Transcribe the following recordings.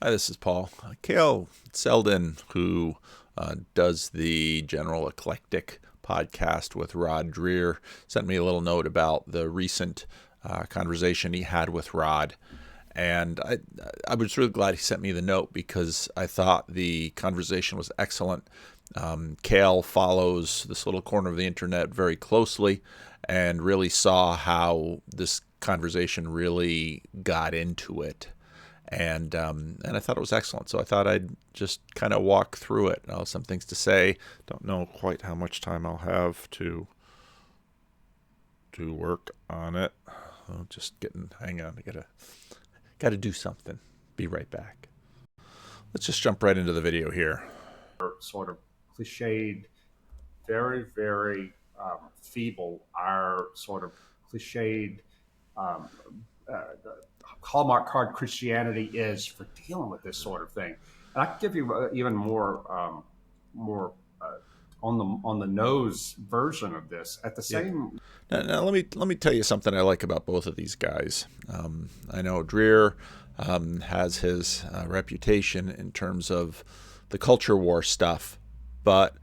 Hi, this is Paul. Kale Zelden, who does the General Eclectic podcast with Rod Dreher, sent me a little note about the recent conversation he had with Rod. And I was really glad he sent me the note because I thought the conversation was excellent. Kale follows this little corner of the internet very closely and really saw how this conversation really got into it. And I thought it was excellent. So I thought I'd just kind of walk through it. I'll have some things to say. Don't know quite how much time I'll have to work on it. Just getting, hang on, I gotta do something. Be right back. Let's just jump right into the video here. Sort of cliched, very, very feeble, our sort of cliched um, uh, hallmark card Christianity is for dealing with this sort of thing. And I can give you even more on the nose version of this. At the same, Now let me tell you something I like about both of these guys. I know Dreher has his reputation in terms of the culture war stuff, but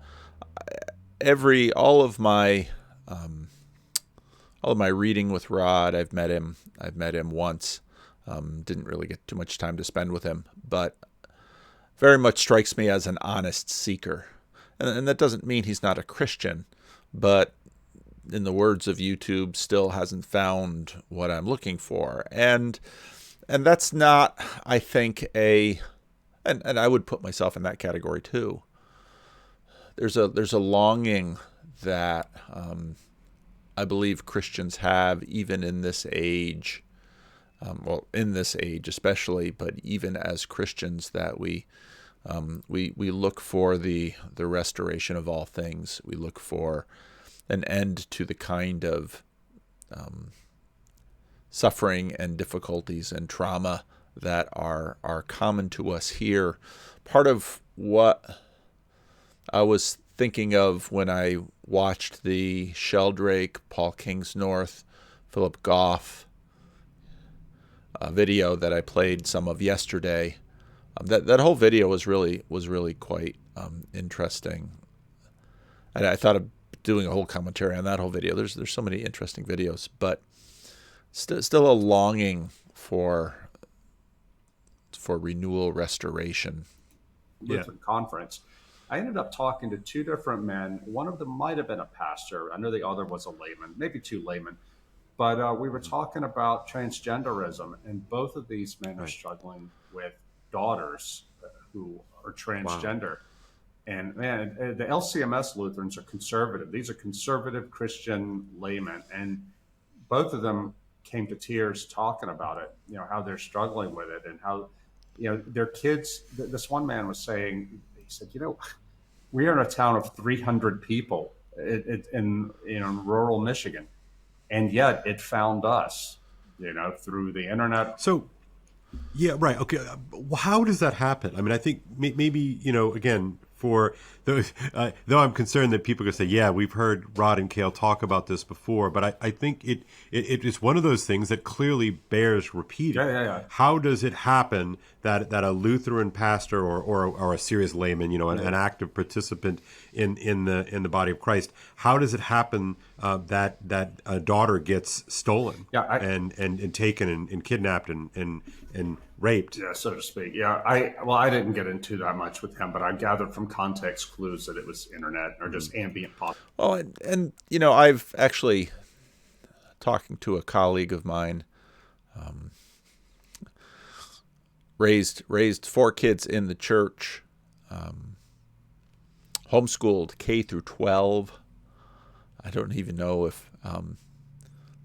all of my reading with Rod, I've met him once. Didn't really get too much time to spend with him, but very much strikes me as an honest seeker. And that doesn't mean he's not a Christian, but in the words of YouTube, still hasn't found what I'm looking for. And that's not, I think, and I would put myself in that category too. There's a longing that I believe Christians have even in this age, in this age especially, but even as Christians, that we look for the restoration of all things. We look for an end to the kind of suffering and difficulties and trauma that are common to us here. Part of what I was thinking of when I watched the Sheldrake, Paul Kingsnorth, Philip Goff video that I played some of yesterday. That whole video was really quite interesting, and I thought of doing a whole commentary on that whole video. There's so many interesting videos, but still a longing for renewal, restoration. Lutheran Conference, I ended up talking to two different men. One of them might have been a pastor. I know the other was a layman, maybe two laymen. But we were talking about transgenderism, and both of these men are Right. struggling with daughters who are Wow. transgender. And man, the LCMS Lutherans are conservative. These are conservative Christian laymen, and both of them came to tears talking about it. You know how they're struggling with it, and how their kids. This one man was saying, he said, we are in a town of 300 people in rural Michigan, and yet it found us, through the internet. So, yeah, right. Okay. How does that happen? I mean, I think maybe, again, for those, though I'm concerned that people are going to say, yeah, we've heard Rod and Kale talk about this before, but I think it is one of those things that clearly bears repeating. Yeah. How does it happen that a Lutheran pastor or a serious layman, an active participant in the body of Christ, how does it happen that a daughter gets stolen and taken and kidnapped and raped? Yeah, so to speak. Yeah, I didn't get into that much with him, but I gathered from context clues that it was internet or just ambient pop. Well, and I've actually talking to a colleague of mine, raised four kids in the church, homeschooled K through 12. I don't even know if some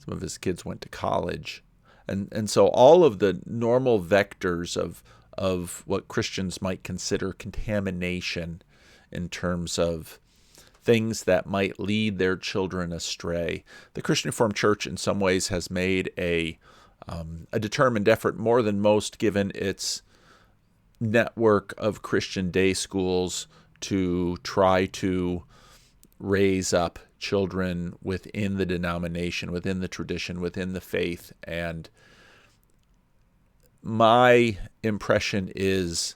of his kids went to college. And so all of the normal vectors of what Christians might consider contamination in terms of things that might lead their children astray. The Christian Reformed Church in some ways has made a determined effort, more than most given its network of Christian day schools, to try to raise up children within the denomination, within the tradition, within the faith. And my impression is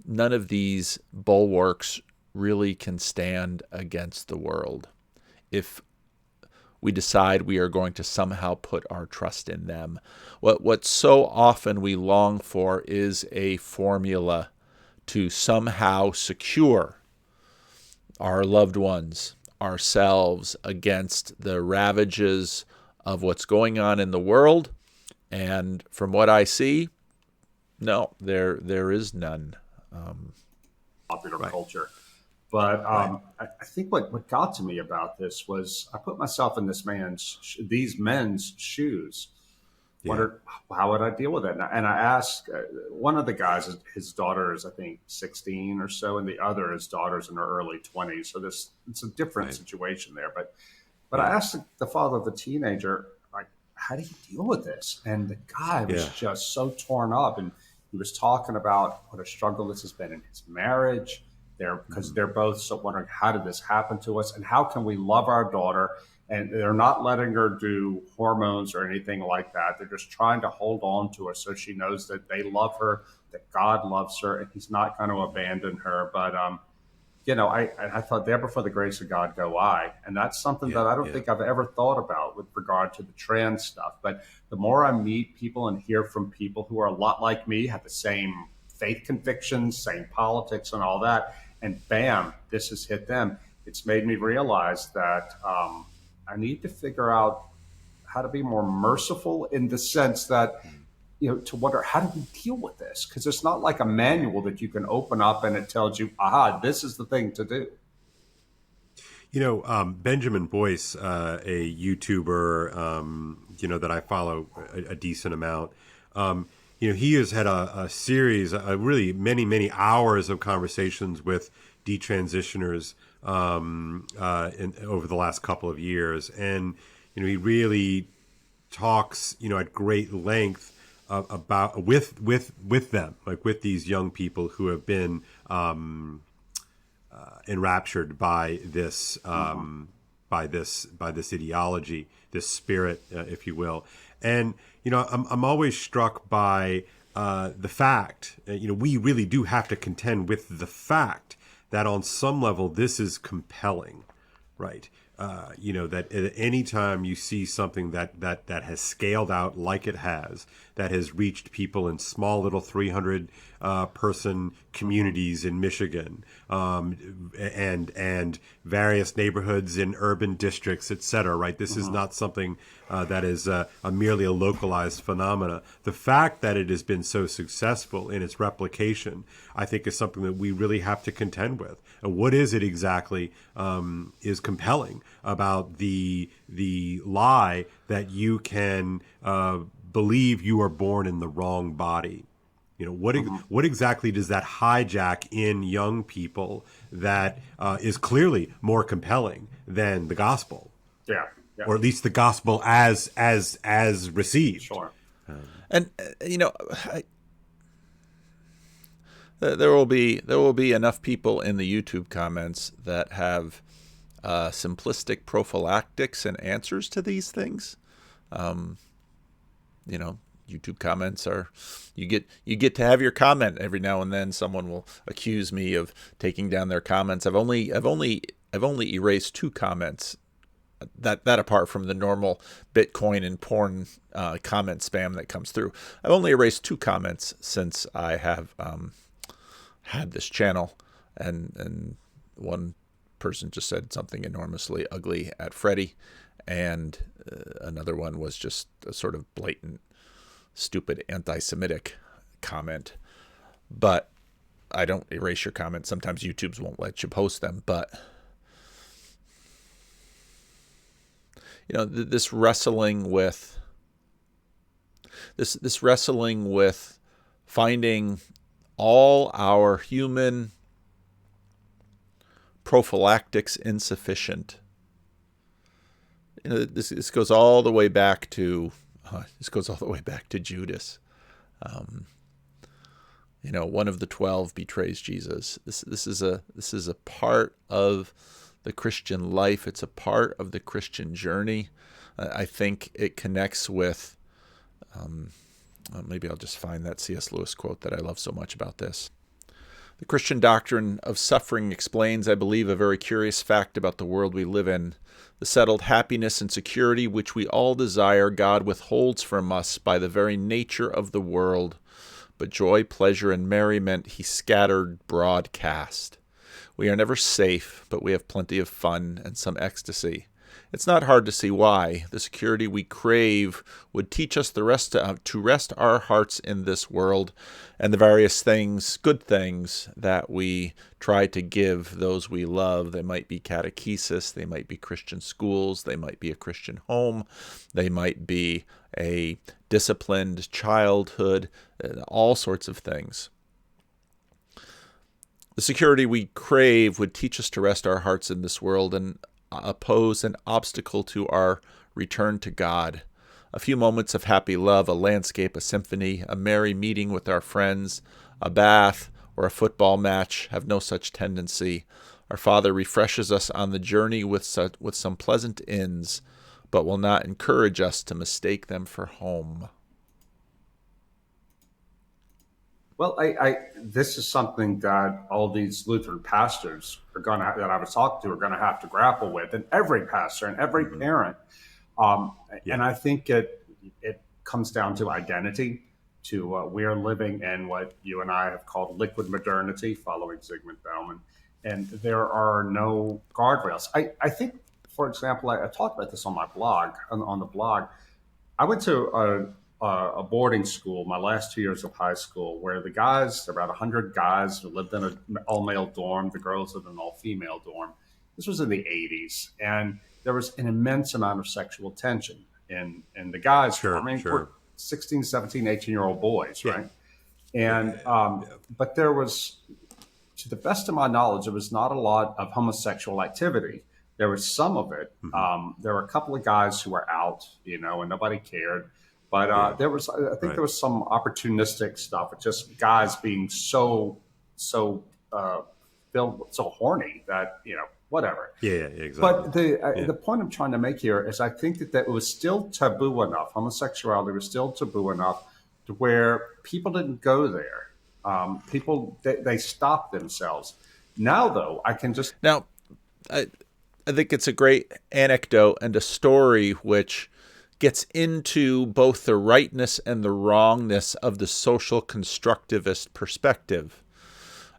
none of these bulwarks really can stand against the world if we decide we are going to somehow put our trust in them. What so often we long for is a formula to somehow secure our loved ones, ourselves, against the ravages of what's going on in the world. And from what I see, no, there is none. Popular culture. But I think what got to me about this was I put myself in these men's shoes. How would I deal with it? And I asked one of the guys, his daughter is, I think, 16 or so, and the other, his daughter's in her early 20s. So it's a different situation there. But I asked the father of the teenager, like, how do you deal with this? And the guy was just so torn up. And he was talking about what a struggle this has been in his marriage. Because they're both so wondering, how did this happen to us? And how can we love our daughter? And they're not letting her do hormones or anything like that. They're just trying to hold on to her so she knows that they love her, that God loves her, and he's not going to abandon her. But, I thought, there before the grace of God go I. And that's something that I don't think I've ever thought about with regard to the trans stuff. But the more I meet people and hear from people who are a lot like me, have the same faith convictions, same politics and all that, and bam, this has hit them. It's made me realize that I need to figure out how to be more merciful, in the sense that, to wonder, how do we deal with this? Because it's not like a manual that you can open up and it tells you, this is the thing to do. Benjamin Boyce, a YouTuber, that I follow a decent amount, he has had a series, really many, many hours of conversations with detransitioners over the last couple of years. And, he really talks, at great length about with them, like with these young people who have been enraptured by this ideology, this spirit, if you will. And I'm always struck by the fact, we really do have to contend with the fact that on some level this is compelling, right? That at any time you see something that has scaled out like it has, that has reached people in small little 300 person communities in Michigan, and various neighborhoods in urban districts, et cetera, right? This is not something that is merely a localized phenomena. The fact that it has been so successful in its replication, I think, is something that we really have to contend with. And what is it exactly is compelling about the lie that you can believe you are born in the wrong body? What exactly does that hijack in young people that is clearly more compelling than the gospel? Yeah. Or at least the gospel as received. Sure. There will be enough people in the YouTube comments that have simplistic prophylactics and answers to these things. YouTube comments are, you get to have your comment. Every now and then someone will accuse me of taking down their comments. I've only erased 2 comments, that apart from the normal Bitcoin and porn comment spam that comes through. I've only erased 2 comments since I have had this channel, and one person just said something enormously ugly at Freddie, and another one was just a sort of blatant, stupid anti-Semitic comment. But I don't erase your comments. Sometimes YouTube's won't let you post them, but this wrestling with finding all our human prophylactics insufficient. This goes all the way back to Judas. One of the 12 betrays Jesus. This is a part of the Christian life. It's a part of the Christian journey. I think it connects with Maybe I'll just find that C.S. Lewis quote that I love so much about this. The Christian doctrine of suffering explains, I believe, a very curious fact about the world we live in. The settled happiness and security which we all desire, God withholds from us by the very nature of the world. But joy, pleasure, and merriment he scattered broadcast. We are never safe, but we have plenty of fun and some ecstasy. It's not hard to see why. The security we crave would teach us to rest our hearts in this world, and the various things, good things, that we try to give those we love. They might be catechesis, they might be Christian schools, they might be a Christian home, they might be a disciplined childhood, all sorts of things. The security we crave would teach us to rest our hearts in this world and oppose an obstacle to our return to God. A few moments of happy love, a landscape, a symphony, a merry meeting with our friends, a bath, or a football match have no such tendency. Our Father refreshes us on the journey with some pleasant inns, but will not encourage us to mistake them for home. Well, this is something that all these Lutheran pastors that I was talking to are going to have to grapple with, and every pastor and every parent. And I think it comes down to identity. We are living in what you and I have called liquid modernity, following Zygmunt Bauman, and there are no guardrails. I think, for example, I talked about this on my blog. On the blog, I went to a boarding school my last 2 years of high school, where the guys, about 100 guys, who lived in an all-male dorm. The girls lived in an all-female dorm. This was in the 80s, and there was an immense amount of sexual tension in the guys. We're 16, 17, 18-year-old boys, right? And but there was, to the best of my knowledge, there was not a lot of homosexual activity. There was some of it. There were a couple of guys who were out, and nobody cared. But there was, I think, there was some opportunistic stuff. Just guys being so horny that whatever. Yeah, exactly. But the point I'm trying to make here is, I think that it was still taboo enough. Homosexuality was still taboo enough to where people didn't go there. They stopped themselves. Now, though, I think it's a great anecdote and a story which gets into both the rightness and the wrongness of the social constructivist perspective.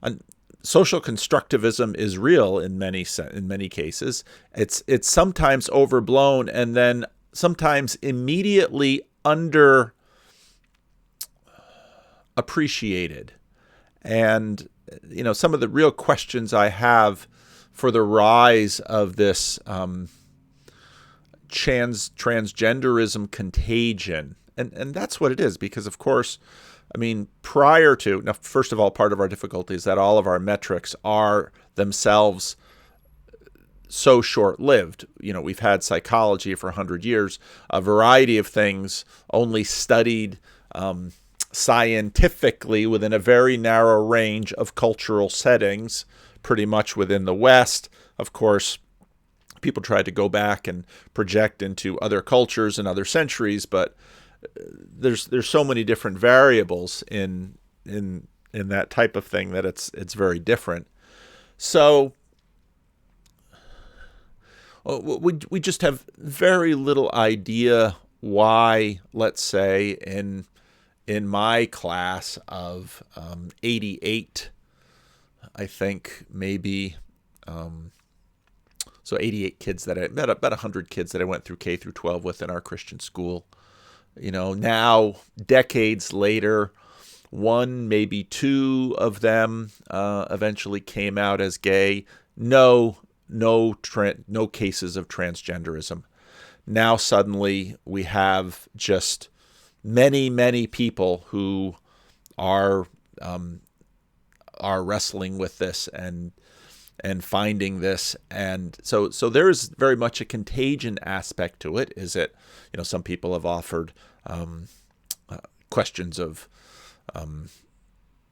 And social constructivism is real in many cases. It's sometimes overblown and then sometimes immediately underappreciated. And some of the real questions I have for the rise of this transgenderism contagion. And that's what it is, because, of course, prior to, now, first of all, part of our difficulty is that all of our metrics are themselves so short-lived. We've had psychology for 100 years, a variety of things only studied scientifically within a very narrow range of cultural settings, pretty much within the West. Of course, people tried to go back and project into other cultures and other centuries, but there's so many different variables in that type of thing that it's very different. So we just have very little idea why, let's say, in my class of 88, I think maybe. So 88 kids that I met, about 100 kids that I went through K through 12 with in our Christian school. Now, decades later, one, maybe two of them eventually came out as gay. No cases of transgenderism. Now suddenly we have just many, many people who are wrestling with this and finding this. And so there is very much a contagion aspect to it. Is it, some people have offered questions of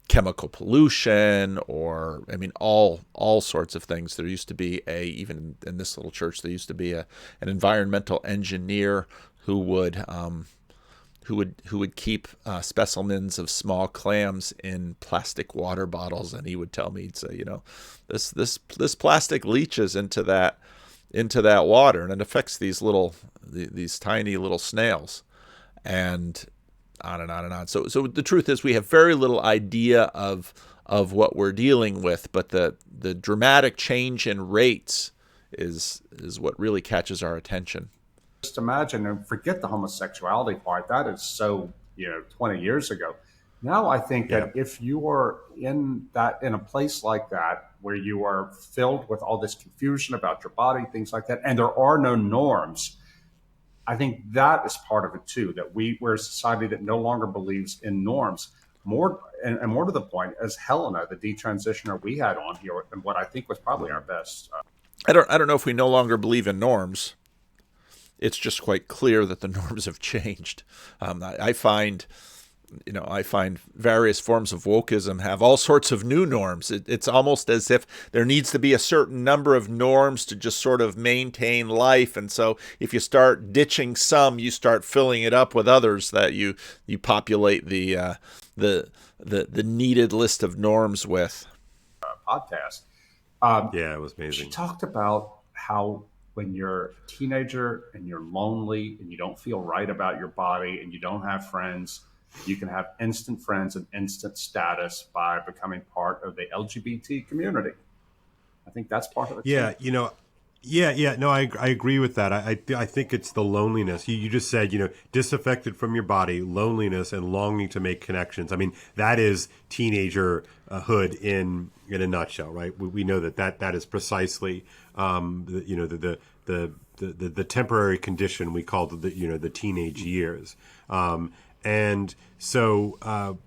chemical pollution, or all sorts of things. There used to be even in this little church, there used to be an environmental engineer who would who would keep specimens of small clams in plastic water bottles, and he would tell me, he'd say, this plastic leaches into that water, and it affects these tiny little snails, and on and on and on. So the truth is, we have very little idea of what we're dealing with, but the dramatic change in rates is what really catches our attention. Just imagine, and forget the homosexuality part. That is so 20 years ago. Now I think that if you are in a place like that where you are filled with all this confusion about your body, things like that, and there are no norms, I think that is part of it too. That we're a society that no longer believes in norms. More to the point, as Helena, the detransitioner we had on here, and what I think was probably our best. I don't know if we no longer believe in norms. It's just quite clear that the norms have changed. I find various forms of wokeism have all sorts of new norms. It's almost as if there needs to be a certain number of norms to just sort of maintain life. And so if you start ditching some, you start filling it up with others that you populate the needed list of norms with. Podcast. It was amazing. She talked about how when you're a teenager and you're lonely and you don't feel right about your body and you don't have friends, you can have instant friends and instant status by becoming part of the LGBT community. I think that's part of it. Yeah, too. No, I agree with that. I think it's the loneliness. You just said, disaffected from your body, loneliness, and longing to make connections. I mean, that is teenagerhood in a nutshell, right? We know that is precisely the temporary condition we call the teenage years. And so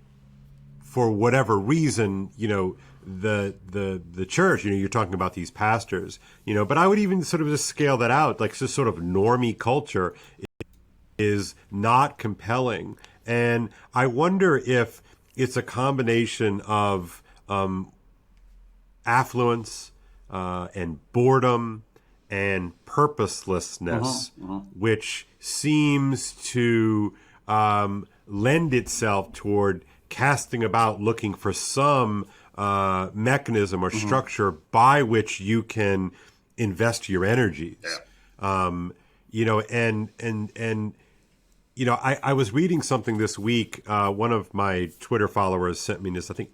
for whatever reason, the church, you're talking about these pastors, but I would even sort of just scale that out, like just sort of normie culture is not compelling. And I wonder if it's a combination of affluence and boredom and purposelessness, which seems to lend itself toward casting about looking for some mechanism or structure by which you can invest your energies. I was reading something this week. One of my Twitter followers sent me this, I think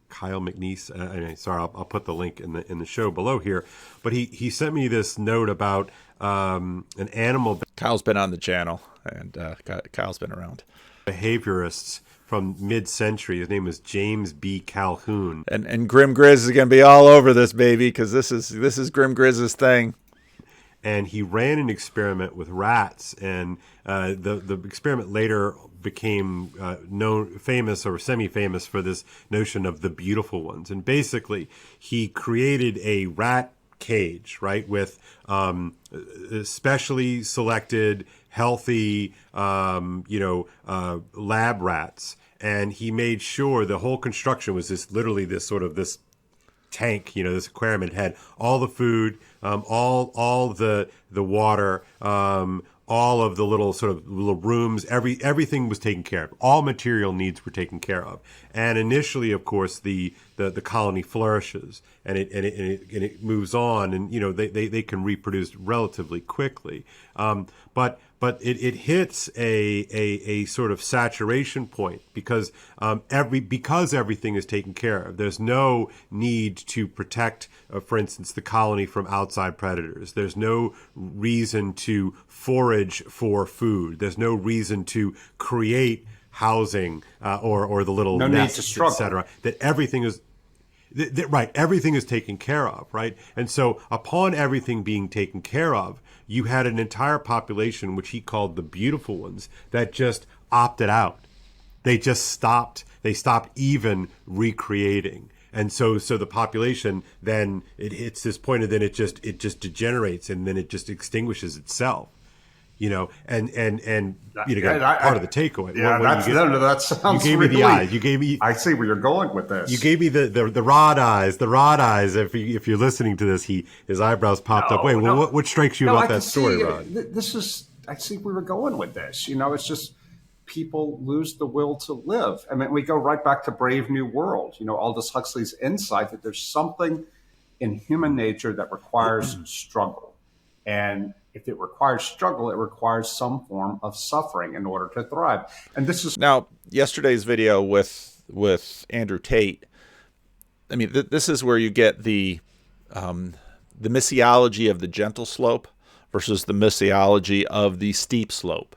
Kyle McNeese. Sorry, I'll put the link in the show below here. But he sent me this note about an animal. Kyle's been on the channel, and Kyle's been around. Behaviorists from mid-century. His name is James B. Calhoun. And Grim Grizz is going to be all over this, baby, because this is Grim Grizz's thing. And he ran an experiment with rats, and the experiment later became famous or semi-famous for this notion of the beautiful ones. And basically, he created a rat cage, right, with specially selected, healthy, lab rats. And he made sure the whole construction was this tank, this aquarium. It had all the food, all the water, all of the little rooms, everything was taken care of. All material needs were taken care of. And initially, of course, the colony flourishes and it moves on, and they can reproduce relatively quickly. But it hits a sort of saturation point because everything is taken care of. There's no need to protect, for instance, the colony from outside predators. There's no reason to forage for food. There's no reason to create housing or the little nests, etc. That everything is. Right, everything is taken care of, right? And so upon everything being taken care of, you had an entire population, which he called the beautiful ones, that just opted out. They just stopped. They stopped even recreating. And so the population, then it hits this point, and then it just degenerates, and then it just extinguishes itself. Part of the takeaway. Yeah, that sounds. You gave me the eyes. You gave me. I see where you're going with this. You gave me the rod eyes. The rod eyes. If you're listening to this, his eyebrows popped up. Wait, what strikes you about that story, Rod? I see where we're going with this. It's just people lose the will to live. I mean, we go right back to Brave New World, Aldous Huxley's insight that there's something in human nature that requires struggle. And if it requires struggle, it requires some form of suffering in order to thrive. And this is now yesterday's video with Andrew Tate. I mean, this is where you get the missiology of the gentle slope versus the missiology of the steep slope.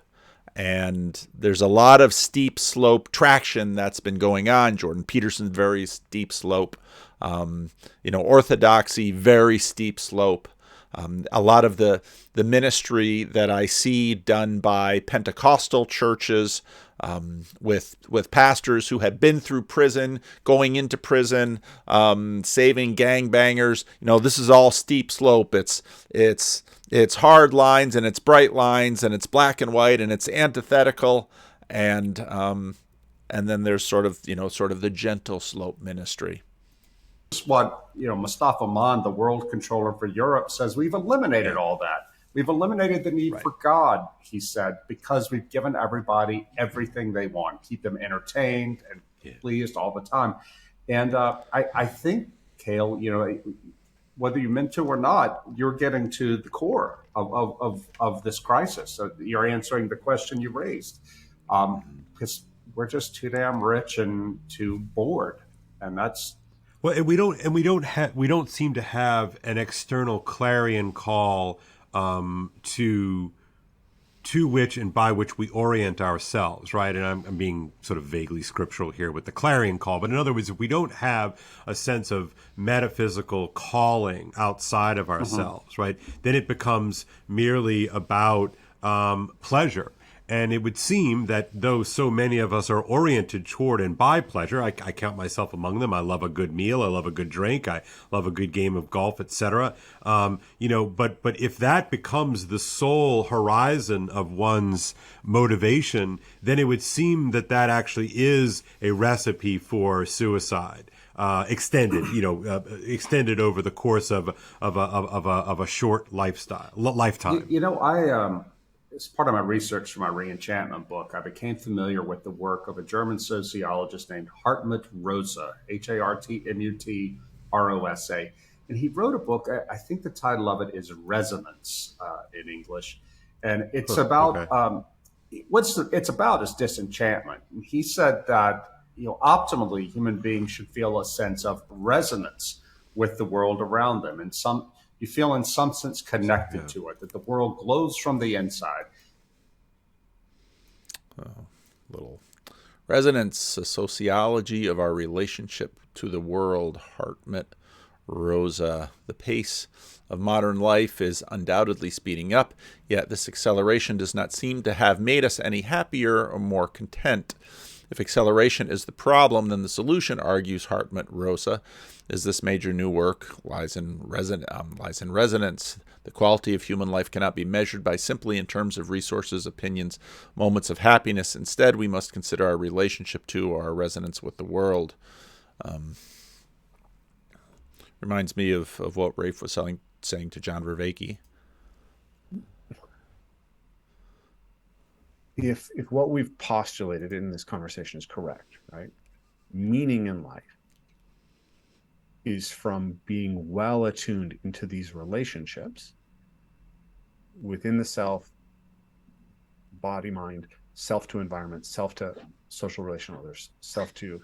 And there's a lot of steep slope traction that's been going on. Jordan Peterson's very steep slope. Orthodoxy, very steep slope. A lot of the ministry that I see done by Pentecostal churches with pastors who have been through prison, going into prison, saving gangbangers. This is all steep slope. It's hard lines and it's bright lines and it's black and white and it's antithetical, and then there's sort of the gentle slope ministry. What Mustafa Mann, the world controller for Europe, says. We've eliminated all that. We've eliminated the need for God, he said, because we've given everybody everything they want, keep them entertained and pleased all the time. And I think, Kale, whether you meant to or not, you're getting to the core of this crisis. So you're answering the question you raised, because we're just too damn rich and too bored, and that's. Well, and we don't seem to have an external clarion call to which and by which we orient ourselves, right? And I'm being sort of vaguely scriptural here with the clarion call, but in other words, if we don't have a sense of metaphysical calling outside of ourselves, right, then it becomes merely about pleasure. And it would seem that though so many of us are oriented toward and by pleasure, I count myself among them. I love a good meal. I love a good drink. I love a good game of golf, etc. But if that becomes the sole horizon of one's motivation, then it would seem that actually is a recipe for suicide. Extended over the course of a short lifetime. As part of my research for my reenchantment book, I became familiar with the work of a German sociologist named Hartmut Rosa, Hartmut Rosa. And he wrote a book, I think the title of it is Resonance in English. And it's about, it's about is disenchantment. And he said that, optimally human beings should feel a sense of resonance with the world around them. And you feel in some sense connected to it, that the world glows from the inside. Little resonance, a sociology of our relationship to the world, Hartmut Rosa. The pace of modern life is undoubtedly speeding up, yet this acceleration does not seem to have made us any happier or more content. If acceleration is the problem, then the solution, argues Hartmut Rosa, is this major new work lies in resonance. The quality of human life cannot be measured by simply in terms of resources, opinions, moments of happiness. Instead, we must consider our relationship to or our resonance with the world. Reminds me of what Rafe was saying to John Vervaeke. If what we've postulated in this conversation is correct, right? Meaning in life is from being well attuned into these relationships within the self, body, mind, self to environment, self to social relation with others, self to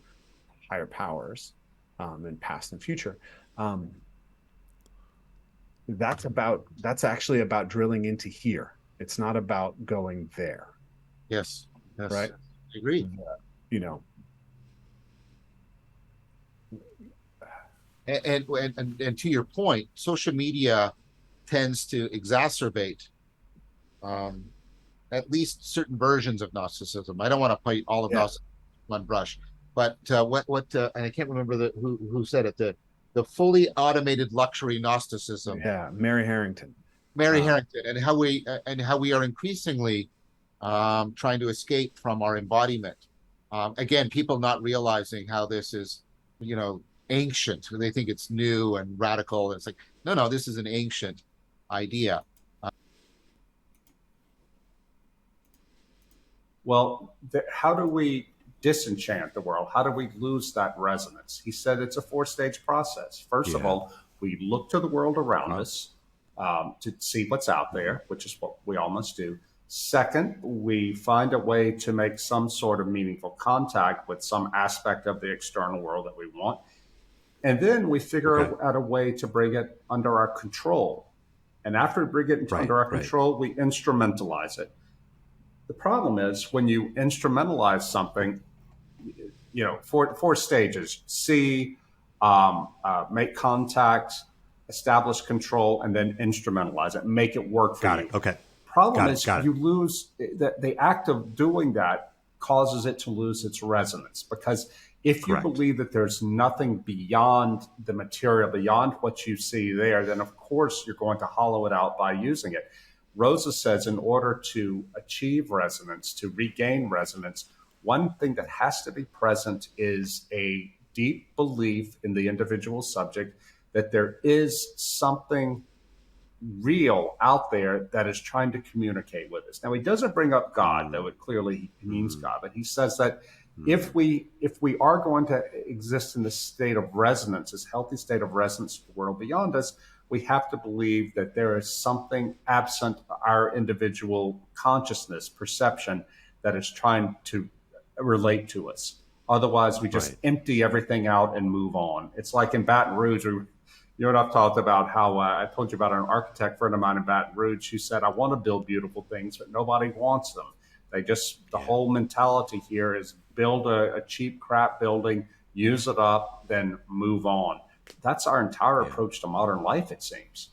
higher powers, and past and future. That's actually about drilling into here. It's not about going there. Yes. Right. I agree. And to your point, social media tends to exacerbate at least certain versions of Gnosticism. I don't want to paint all of Gnosticism in one brush, but and I can't remember who said it. The fully automated luxury Gnosticism. Yeah, Mary Harrington. Harrington, and how we are increasingly trying to escape from our embodiment. Again, people not realizing how this is, ancient. They think it's new and radical. And it's like, no, this is an ancient idea. Well, how do we disenchant the world? How do we lose that resonance? He said it's a four-stage process. First of Yeah. all, we look to the world around Wow. us to see what's out there, which is what we all must do. Second, we find a way to make some sort of meaningful contact with some aspect of the external world that we want. And then we figure out a way to bring it under our control. And after we bring it under our control, we instrumentalize it. The problem is when you instrumentalize something, four stages: see, make contact, establish control, and then instrumentalize it, make it work for you. Okay. Problem is you lose the act of doing that causes it to lose its resonance, because if you believe that there's nothing beyond the material, beyond what you see there, then of course you're going to hollow it out by using it. Rosa says in order to achieve resonance, to regain resonance, one thing that has to be present is a deep belief in the individual subject that there is something real out there that is trying to communicate with us. Now, he doesn't bring up God, though it clearly means God, but he says that if we are going to exist in this state of resonance, this healthy state of resonance to the world beyond us, we have to believe that there is something absent our individual consciousness, perception, that is trying to relate to us. Otherwise, we just empty everything out and move on. It's like in Baton Rouge, you and I've talked about how I told you about an architect friend of mine in Baton Rouge who said, I want to build beautiful things, but nobody wants them. The whole mentality here is build a cheap crap building, use it up, then move on. That's our entire approach to modern life, it seems.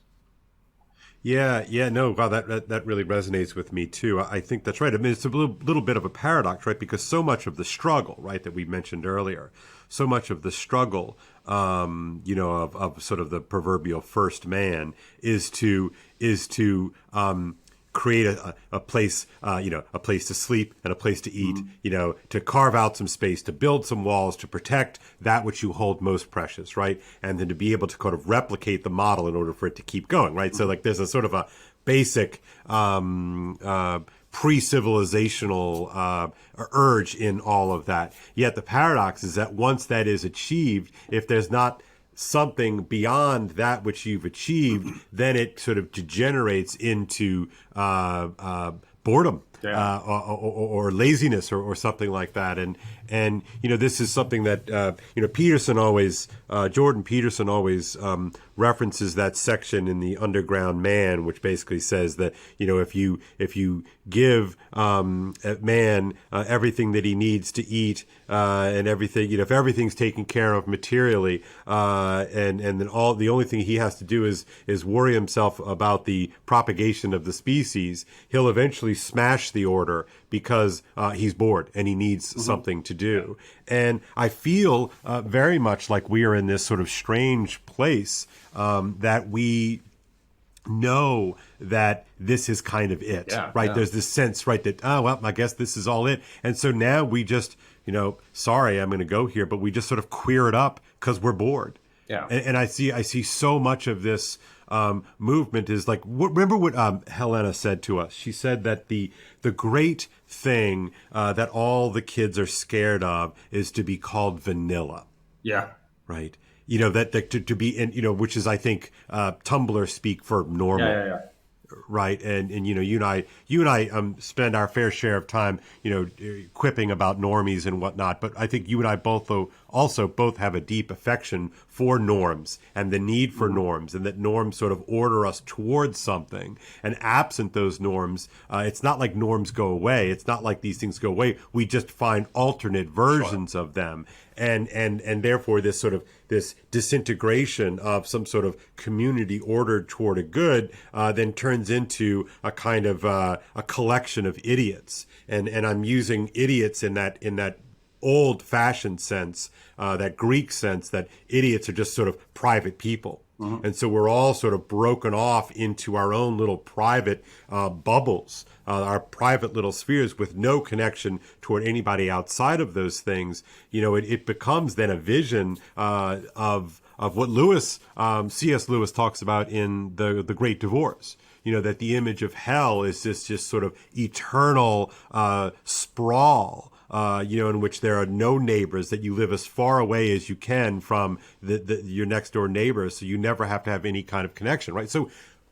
No, wow, that really resonates with me too. I think that's right. I mean, it's a little bit of a paradox, right? Because so much of the struggle, right, that we mentioned earlier, so much of the struggle, of sort of the proverbial first man is to create a place, a place to sleep and a place to eat, to carve out some space, to build some walls, to protect that which you hold most precious, right? And then to be able to kind of replicate the model in order for it to keep going, right? So like there's a sort of a basic pre-civilizational urge in all of that. Yet the paradox is that once that is achieved, if there's not something beyond that which you've achieved, then it sort of degenerates into boredom or laziness or something like that. And this is something that Jordan Peterson always references that section in the Underground Man, which basically says that if you give man everything that he needs to eat and everything, if everything's taken care of materially, and then the only thing he has to do is worry himself about the propagation of the species, he'll eventually smash the order because he's bored and he needs something to do. And I feel very much like we are in this sort of strange place that we know that this is kind of it, right? Yeah. There's this sense, right, that, I guess this is all it. And so now we just, sorry, I'm going to go here, but we just sort of queer it up because we're bored. Yeah. And I see so much of this movement is like, remember what Helena said to us? She said that the great thing that all the kids are scared of is to be called vanilla. Yeah. Right. That to be in, which is, I think, Tumblr speak for normal. Yeah. Right. And you and I spend our fair share of time, quipping about normies and whatnot. But I think you and I both have a deep affection for norms and the need for norms, and that norms sort of order us towards something. And absent those norms, it's not like norms go away. It's not like these things go away. We just find alternate versions of them. And therefore this disintegration of some sort of community ordered toward a good then turns into a kind of a collection of idiots. And I'm using idiots in that old-fashioned sense, that Greek sense that idiots are just sort of private people. Mm-hmm. And so we're all sort of broken off into our own little private bubbles, our private little spheres with no connection toward anybody outside of those things. It becomes then a vision of what C.S. Lewis talks about in the Great Divorce. that the image of hell is this just sort of eternal sprawl, in which there are no neighbors, that you live as far away as you can from your next door neighbors, so you never have to have any kind of connection, right? So,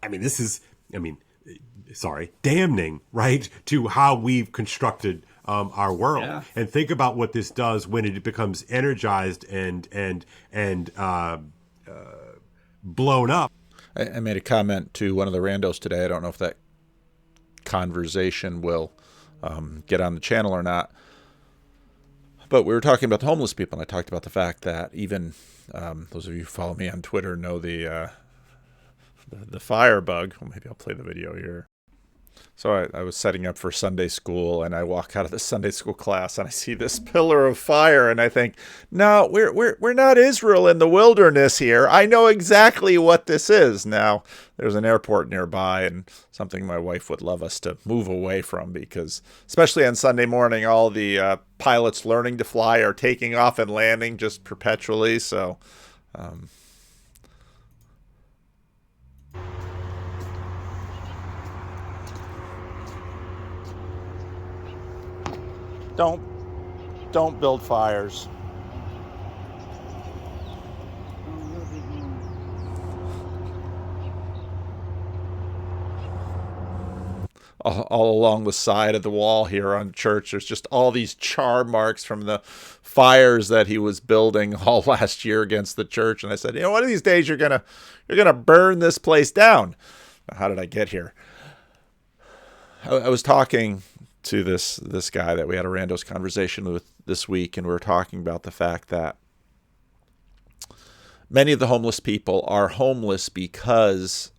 this is, damning, right, to how we've constructed our world. Yeah. And think about what this does when it becomes energized and blown up. I made a comment to one of the randos today. I don't know if that conversation will get on the channel or not. But we were talking about the homeless people, and I talked about the fact that even those of you who follow me on Twitter know the firebug. Well, maybe I'll play the video here. So I was setting up for Sunday school, and I walk out of the Sunday school class, and I see this pillar of fire, and I think, no, we're not Israel in the wilderness here. I know exactly what this is. Now, there's an airport nearby, and something my wife would love us to move away from, because especially on Sunday morning, all the pilots learning to fly are taking off and landing just perpetually. So, Don't build fires. All along the side of the wall here on church, there's just all these char marks from the fires that he was building all last year against the church. And I said, one of these days you're gonna burn this place down. How did I get here? I was talking to this guy that we had a randos conversation with this week, and we were talking about the fact that many of the homeless people are homeless because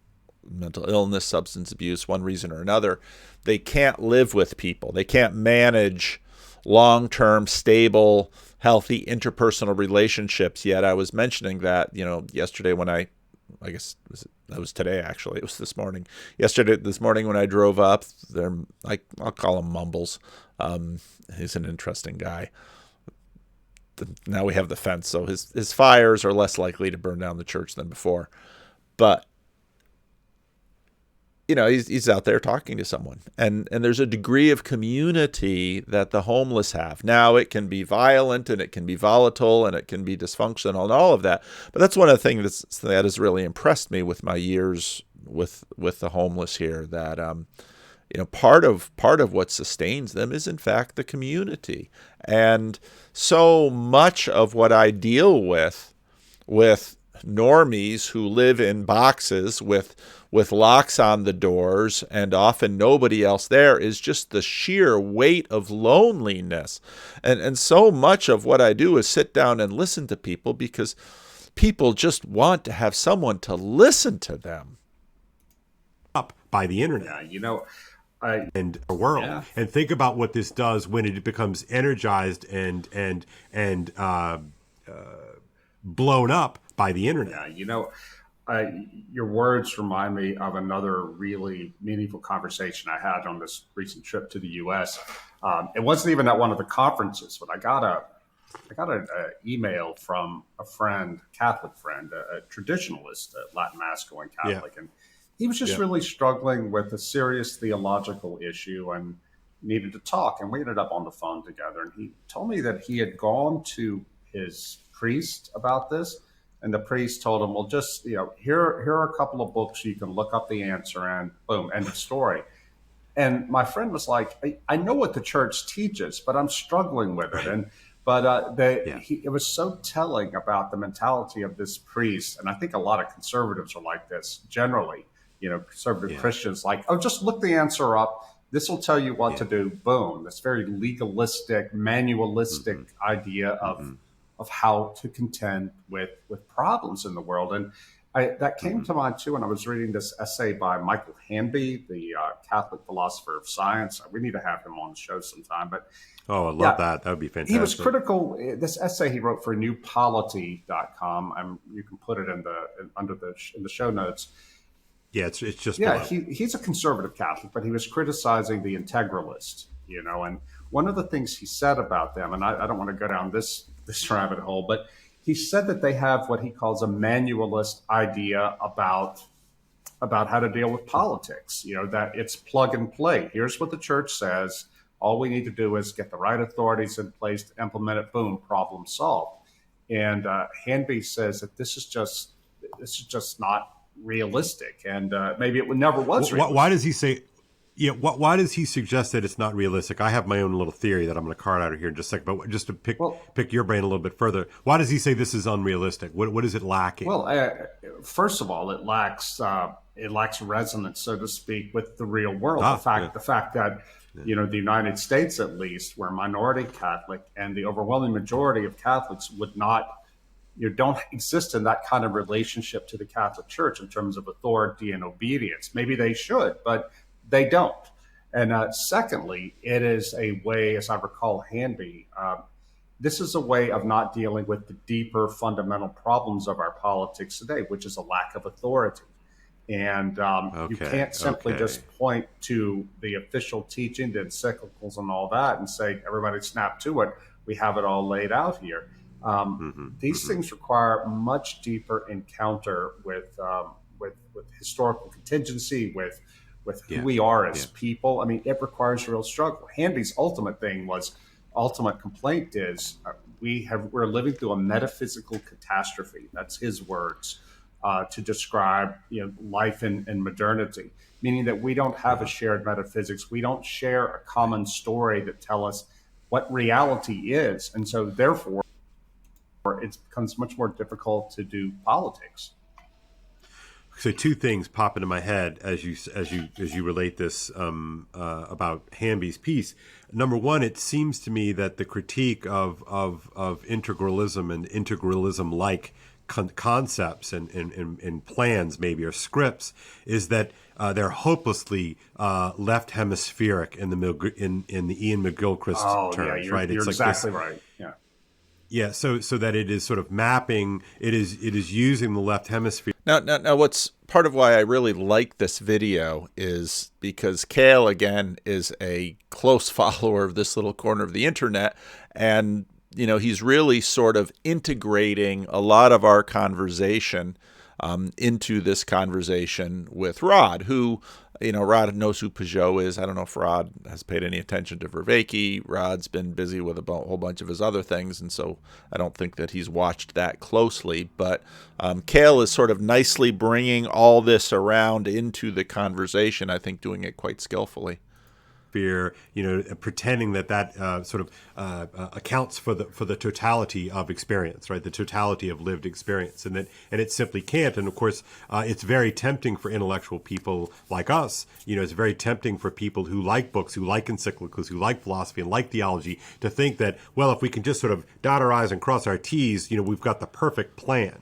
mental illness, substance abuse, one reason or another. They can't live with people. They can't manage long-term, stable, healthy interpersonal relationships. Yet I was mentioning that, yesterday when I guess that was today, actually. It was this morning. This morning when I drove up, I'll call him Mumbles. He's an interesting guy. Now we have the fence, so his fires are less likely to burn down the church than before. But he's out there talking to someone, and there's a degree of community that the homeless have. Now, it can be violent, and it can be volatile, and it can be dysfunctional, and all of that. But that's one of the things that has really impressed me with my years with the homeless here. That part of what sustains them is in fact the community, and so much of what I deal with normies who live in boxes with locks on the doors and often nobody else there is just the sheer weight of loneliness. And so much of what I do is sit down and listen to people, because people just want to have someone to listen to them. Up by the internet. Yeah, and our world. Yeah. And think about what this does when it becomes energized and blown up by the internet. Yeah, your words remind me of another really meaningful conversation I had on this recent trip to the U.S. It wasn't even at one of the conferences, but I got an email from a friend, Catholic friend, a traditionalist, a Latin Mass going Catholic, and he was just really struggling with a serious theological issue and needed to talk. And we ended up on the phone together, and he told me that he had gone to his priest about this. And the priest told him, well, just, here are a couple of books you can look up the answer, and boom, end of story. And my friend was like, I know what the church teaches, but I'm struggling with it. It was so telling about the mentality of this priest. And I think a lot of conservatives are like this generally, conservative Christians, like, oh, just look the answer up. This will tell you what to do. Boom. This very legalistic, manualistic idea of how to contend with problems in the world. And that came to mind, too, when I was reading this essay by Michael Hanby, the Catholic philosopher of science. We need to have him on the show sometime. But I love that. That would be fantastic. He was critical. This essay he wrote for newpolity.com. You can put it in the show notes. Yeah, it's just he's a conservative Catholic, but he was criticizing the integralist, and one of the things he said about them, and I don't want to go down this rabbit hole, but he said that they have what he calls a manualist idea about about how to deal with politics. That it's plug and play. Here's what the church says. All we need to do is get the right authorities in place to implement it. Boom, problem solved. And Hanby says that this is just not realistic, and maybe it never was realistic. Why does he say? Yeah, why does he suggest that it's not realistic? I have my own little theory that I'm going to cart out of here in just a second, but just to pick your brain a little bit further, why does he say this is unrealistic? What is it lacking? Well, first of all, it lacks resonance, so to speak, with the real world. The fact that the United States, at least, we're minority Catholic, and the overwhelming majority of Catholics don't exist in that kind of relationship to the Catholic Church in terms of authority and obedience. Maybe they should, but they don't. And secondly, it is a way, as I recall Hanby, this is a way of not dealing with the deeper fundamental problems of our politics today, which is a lack of authority. And you can't simply just point to the official teaching, the encyclicals and all that, and say, everybody snap to it. We have it all laid out here. These things require much deeper encounter with historical contingency, with who we are as people. I mean, it requires real struggle. Hanby's ultimate complaint is we're living through a metaphysical catastrophe. That's his words to describe life in modernity, meaning that we don't have a shared metaphysics. We don't share a common story that tell us what reality is, and so therefore it becomes much more difficult to do politics. So two things pop into my head as you relate this about Hanby's piece. Number one, it seems to me that the critique of integralism and integralism-like concepts and plans, maybe, or scripts, is that they're hopelessly left hemispheric in the Ian McGilchrist terms. Yeah, right? You're exactly right. Yeah. Yeah, so that it is sort of mapping. It is using the left hemisphere. Now, what's part of why I really like this video is because Kale, again, is a close follower of this little corner of the internet, and he's really sort of integrating a lot of our conversation into this conversation with Rod, who, Rod knows who Peugeot is. I don't know if Rod has paid any attention to Vervaeke. Rod's been busy with a whole bunch of his other things, and so I don't think that he's watched that closely. But Kale is sort of nicely bringing all this around into the conversation, I think doing it quite skillfully. Fear, pretending that sort of accounts for the totality of experience, right? The totality of lived experience, and it simply can't. And of course, it's very tempting for intellectual people like us. It's very tempting for people who like books, who like encyclicals, who like philosophy and like theology, to think that, well, if we can just sort of dot our I's and cross our T's, we've got the perfect plan.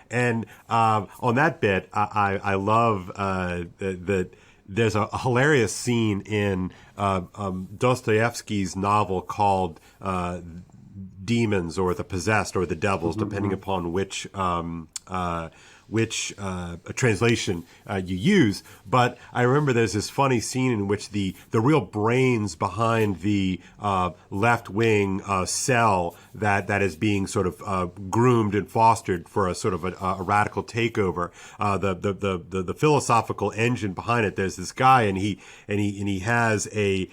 And on that bit, I love that. There's a hilarious scene in Dostoevsky's novel called Demons, or The Possessed, or The Devils, depending upon which translation you use. But I remember there's this funny scene in which the real brains behind the left-wing cell that is being sort of groomed and fostered for a sort of a radical takeover, the philosophical engine behind it. There's this guy, and he has a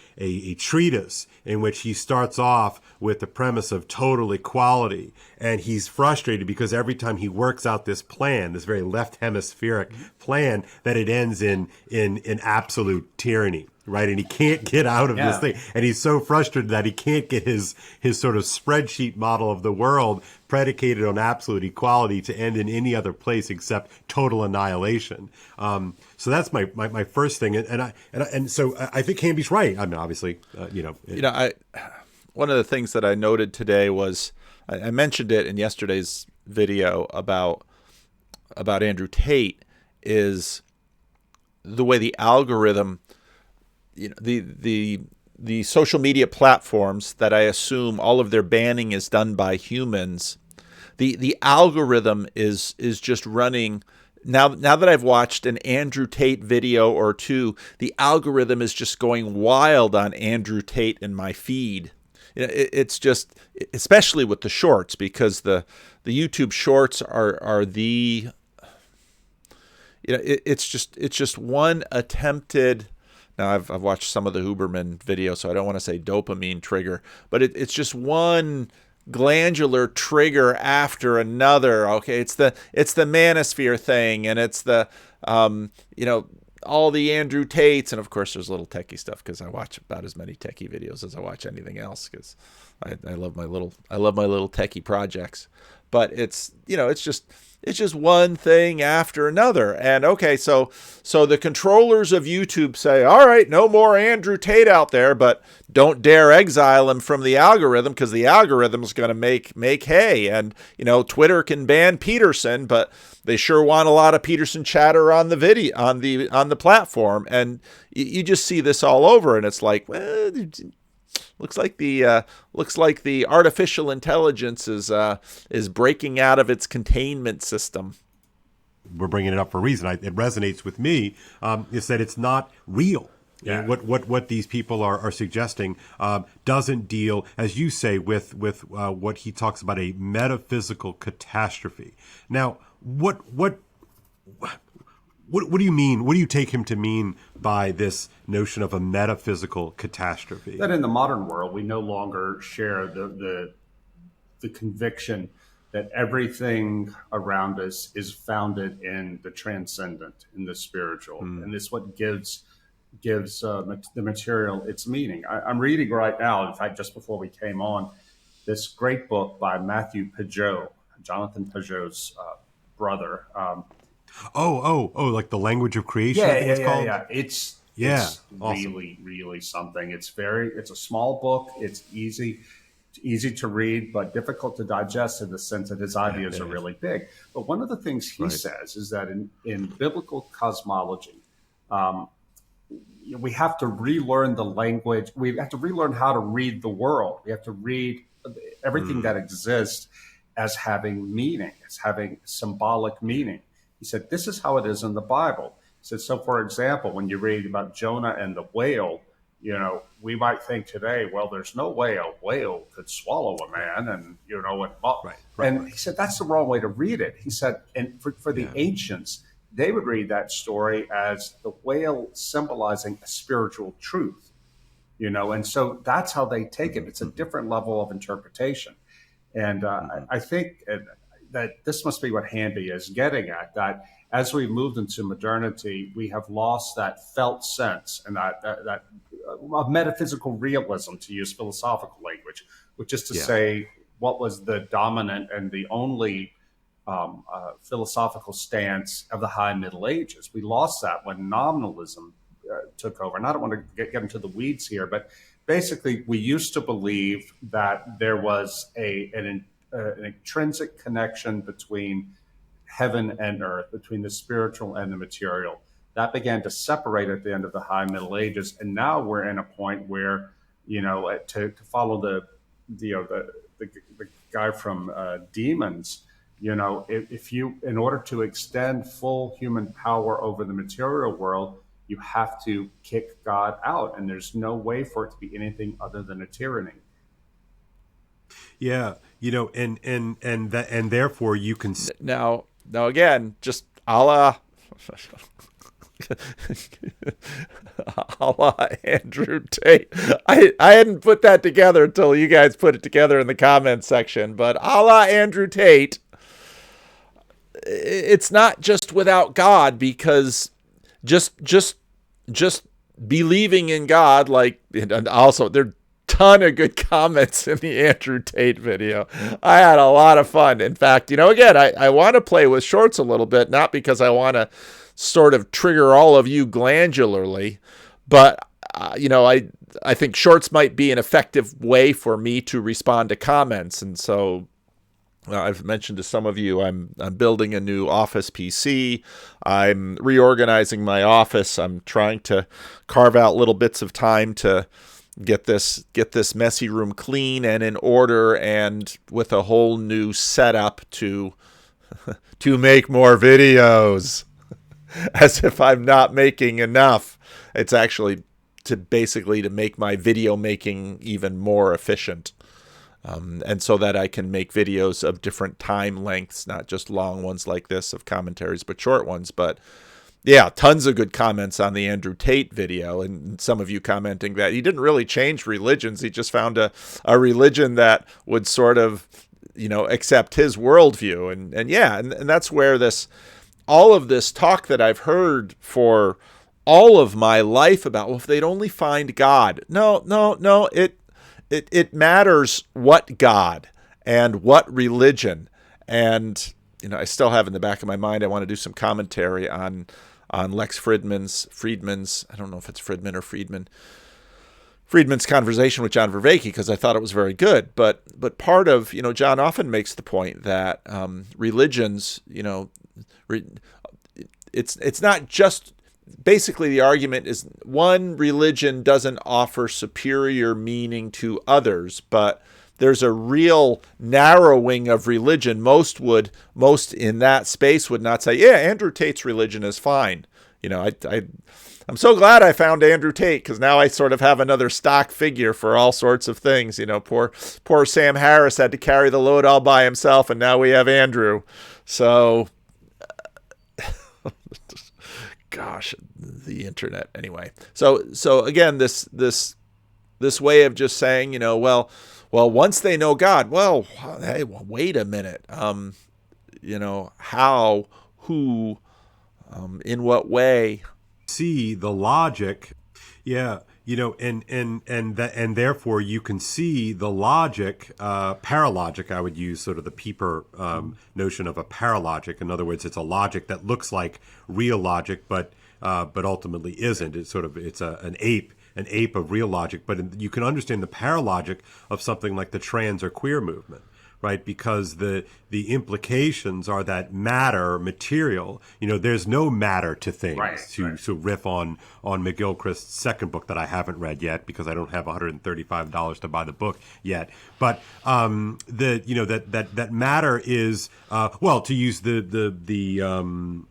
treatise in which he starts off with the premise of total equality, and he's frustrated because every time he works out this plan, this very left hemispheric plan, that it ends in absolute tyranny, right? And he can't get out of this thing, and he's so frustrated that he can't get his sort of spreadsheet model of the world predicated on absolute equality to end in any other place except total annihilation. So that's my first thing, and so I think Hanby's right. I mean, obviously, one of the things that I noted today was I mentioned it in yesterday's video about Andrew Tate, is the way the algorithm, the social media platforms that I assume all of their banning is done by humans. The algorithm is just running. Now that I've watched an Andrew Tate video or two, the algorithm is just going wild on Andrew Tate in my feed. It's just, especially with the shorts, because the YouTube shorts are the, it's just one attempted. Now I've watched some of the Huberman video, so I don't want to say dopamine trigger, but it's just one glandular trigger after another. Okay, it's the manosphere thing, and it's the all the Andrew Tates, and of course there's little techie stuff because I watch about as many techie videos as I watch anything else because I love my little techie projects. But it's just one thing after another. And okay, so the controllers of YouTube say, all right, no more Andrew Tate out there, but don't dare exile him from the algorithm because the algorithm's going to make hay. And Twitter can ban Peterson, but they sure want a lot of Peterson chatter on the video on the platform. And you just see this all over, and it's like, well, looks like the artificial intelligence is breaking out of its containment system. We're bringing it up for a reason. It resonates with me. Is that it's not real. Yeah. What these people are suggesting doesn't deal, as you say, with what he talks about, a metaphysical catastrophe. Now, what do you mean? What do you take him to mean by this notion of a metaphysical catastrophe? That in the modern world, we no longer share the conviction that everything around us is founded in the transcendent, in the spiritual, and this what gives the material its meaning. I'm reading right now, in fact, just before we came on, this great book by Matthew Pajot, Jonathan Pajot's brother. Like the language of creation. Yeah. It's awesome. really something. It's a small book. It's easy to read, but difficult to digest in the sense that his ideas are really big. But one of the things he says is that in biblical cosmology, we have to relearn the language. We have to relearn how to read the world. We have to read everything that exists as having meaning, as having symbolic meaning. He said, this is how it is in the Bible. He said, so for example, when you read about Jonah and the whale, we might think today, well, there's no way a whale could swallow a man, and and he said that's the wrong way to read it. He said, and for the ancients, they would read that story as the whale symbolizing a spiritual truth, and so that's how they take it. It's a different level of interpretation. And I think that this must be what Hanby is getting at, that as we moved into modernity, we have lost that felt sense and that metaphysical realism, to use philosophical language, which is to say what was the dominant and the only philosophical stance of the High Middle Ages. We lost that when nominalism took over. And I don't want to get into the weeds here, but basically we used to believe that there was an intrinsic connection between heaven and earth, between the spiritual and the material. That began to separate at the end of the High Middle Ages, and now we're in a point where, to follow the guy from Demons, if you, in order to extend full human power over the material world, you have to kick God out, and there's no way for it to be anything other than a tyranny. Yeah, and therefore you can now again, just a la Andrew Tate. I hadn't put that together until you guys put it together in the comments section, but a la Andrew Tate, it's not just without God, because just believing in God, and also there ton of good comments in the Andrew Tate video. I had a lot of fun. In fact, again, I want to play with shorts a little bit, not because I want to sort of trigger all of you glandularly, but I think shorts might be an effective way for me to respond to comments. And so I've mentioned to some of you, I'm building a new office PC. I'm reorganizing my office. I'm trying to carve out little bits of time to get this messy room clean and in order, and with a whole new setup to make more videos. As if I'm not making enough. It's actually to make my video making even more efficient. And so that I can make videos of different time lengths, not just long ones like this of commentaries, but short ones. But yeah, tons of good comments on the Andrew Tate video, and some of you commenting that he didn't really change religions. He just found a religion that would sort of, accept his worldview. And that's where all of this talk that I've heard for all of my life about, well, if they'd only find God. No, it matters what God and what religion. And, I still have in the back of my mind, I want to do some commentary on Lex Friedman's, I don't know if it's Friedman or Friedman's conversation with John Vervaeke, because I thought it was very good. But part of, John often makes the point that religions, it's not just, basically the argument is one religion doesn't offer superior meaning to others, but there's a real narrowing of religion. Most in that space would not say, yeah, Andrew Tate's religion is fine. I'm so glad I found Andrew Tate, because now I sort of have another stock figure for all sorts of things. Poor Sam Harris had to carry the load all by himself, and now we have Andrew. So, gosh, the internet. Anyway, so again, this way of just saying, well, once they know God, well, hey, wait a minute, how, who, in what way? See the logic, yeah, and therefore you can see the logic, paralogic. I would use sort of the Pieper notion of a paralogic. In other words, it's a logic that looks like real logic, but ultimately isn't. It's an ape of real logic. But you can understand the paralogic of something like the trans or queer movement, right? Because the implications are that material, there's no matter to things. Right. To riff on McGilchrist's second book that I haven't read yet because I don't have $135 to buy the book yet. But that matter is to use the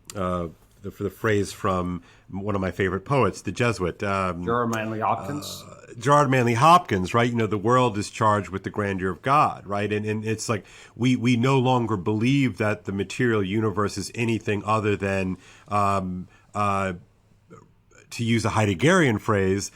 phrase from one of my favorite poets, the Jesuit, Gerard Manley Hopkins. Gerard Manley Hopkins, right? The world is charged with the grandeur of God, right? And it's like we no longer believe that the material universe is anything other than, to use a Heideggerian phrase,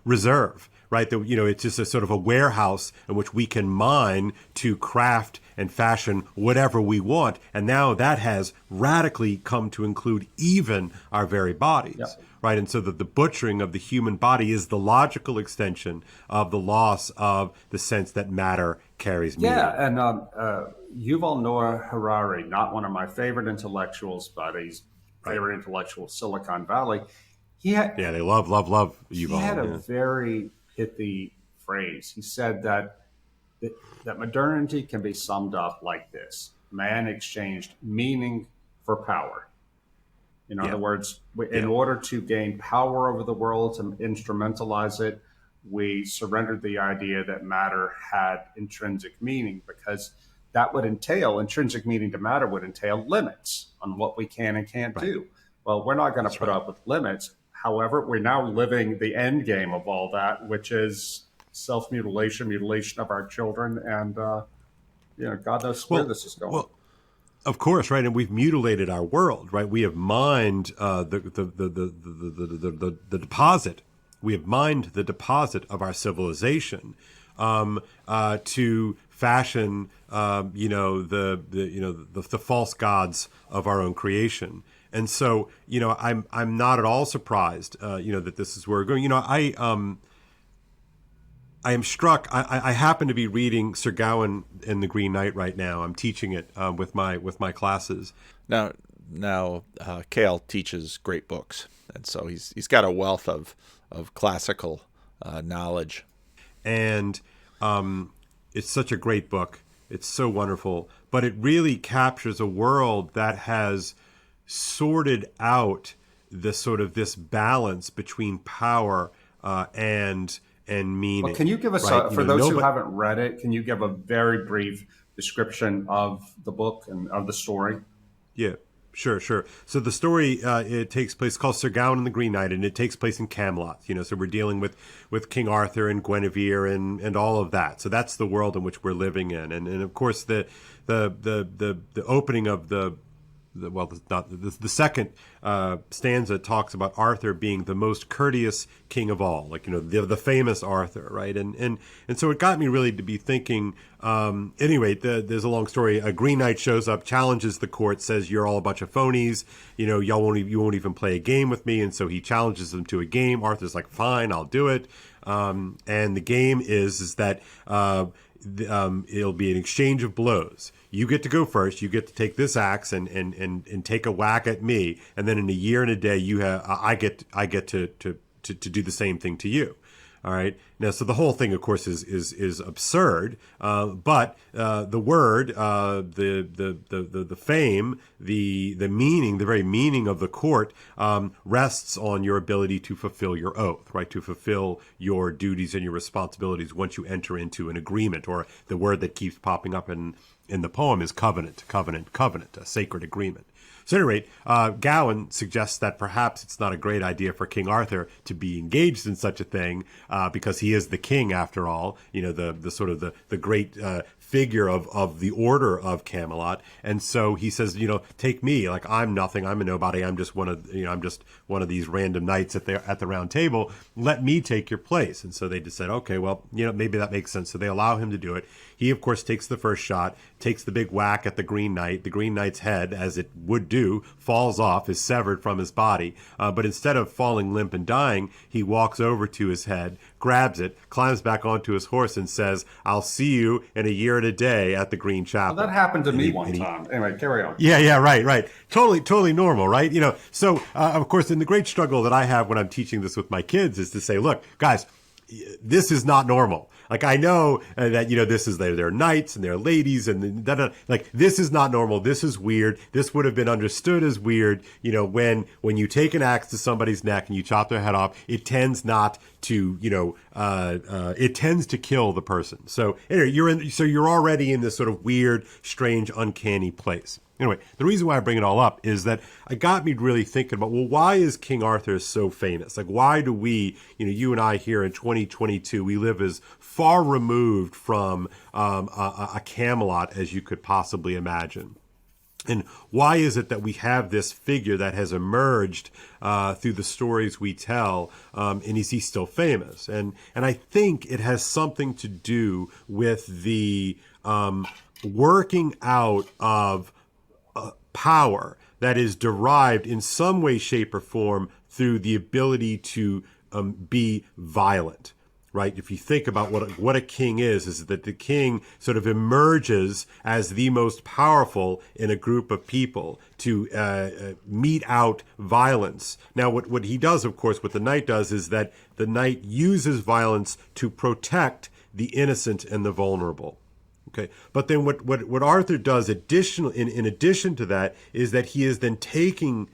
reserve, right? That it's just a sort of a warehouse in which we can mine to craft and fashion whatever we want. And now that has radically come to include even our very bodies, Yep. right? And so that the butchering of the human body is the logical extension of the loss of the sense that matter carries meaning. Yeah, and Yuval Noah Harari, not one of my favorite intellectuals, but he's favorite intellectual, Silicon Valley. They love Yuval. He had a very pithy phrase. He said that modernity can be summed up like this: man exchanged meaning for power. In other words, in order to gain power over the world, to instrumentalize it, we surrendered the idea that matter had intrinsic meaning, because that would entail, intrinsic meaning to matter would entail limits on what we can and can't do. Well, we're not going to put up with limits. However, we're now living the end game of all that, which is self-mutilation, mutilation of our children, and God knows where this is going. Well, of course, right, and we've mutilated our world, right? We have mined the deposit. We have mined the deposit of our civilization to fashion, the false gods of our own creation. And so, I'm not at all surprised, that this is where we're going. I am struck. I happen to be reading Sir Gawain and the Green Knight right now. I'm teaching it with my classes. Now, Kale teaches great books, and so he's got a wealth of classical knowledge. And it's such a great book. It's so wonderful, but it really captures a world that has sorted out this balance between power and meaning. Well, can you give us, for those who haven't read it, can you give a very brief description of the book and of the story? Yeah. Sure, sure. So the story it takes place called Sir Gawain and the Green Knight, and it takes place in Camelot. So we're dealing with King Arthur and Guinevere and all of that. So that's the world in which we're living in, and of course the opening of the second stanza talks about Arthur being the most courteous king of all, like the famous Arthur, right? And so it got me really to be thinking. Anyway, there's a long story. A Green Knight shows up, challenges the court, says you're all a bunch of phonies. You won't even play a game with me, and so he challenges them to a game. Arthur's like, fine, I'll do it. And the game is that it'll be an exchange of blows. You get to go first. You get to take this axe and take a whack at me, and then in a year and a day, I get to do the same thing to you. All right. Now, so the whole thing, of course, is absurd. But the word, the fame, the meaning, the very meaning of the court rests on your ability to fulfill your oath, right? To fulfill your duties and your responsibilities once you enter into an agreement, or the word that keeps popping up in the poem is covenant, a sacred agreement. So at any rate, Gawain suggests that perhaps it's not a great idea for King Arthur to be engaged in such a thing, because he is the king after all, the sort of the great figure of the order of Camelot. And so he says, take me, like I'm nothing, I'm a nobody, I'm just one of these random knights at the round table. Let me take your place. And so they just said, okay, well, maybe that makes sense. So they allow him to do it. He, of course, takes the first shot, takes the big whack at the Green Knight. The Green Knight's head, as it would do, falls off, is severed from his body. But instead of falling limp and dying, he walks over to his head, grabs it, climbs back onto his horse, and says, I'll see you in a year and a day at the Green Chapel. Well, that happened to me one time. Anyway, carry on. Yeah, right. Totally normal, right? So, of course, in the great struggle that I have when I'm teaching this with my kids is to say, look, guys, this is not normal. Like, I know that, this is they're knights and they're ladies and like, this is not normal. This is weird. This would have been understood as weird. When you take an axe to somebody's neck and you chop their head off, it tends not to, it tends to kill the person. So anyway, you're already in this sort of weird, strange, uncanny place. Anyway, the reason why I bring it all up is that it got me really thinking about, well, why is King Arthur so famous? Like, why do we, you and I here in 2022, we live as far removed from a Camelot as you could possibly imagine? And why is it that we have this figure that has emerged through the stories we tell, and is he still famous? And I think it has something to do with the working out of power that is derived in some way, shape, or form through the ability to be violent, right? If you think about what a king is that the king sort of emerges as the most powerful in a group of people to mete out violence. Now, what he does, of course, what the knight does is that the knight uses violence to protect the innocent and the vulnerable. Okay, but then what Arthur does in addition to that is that he is then taken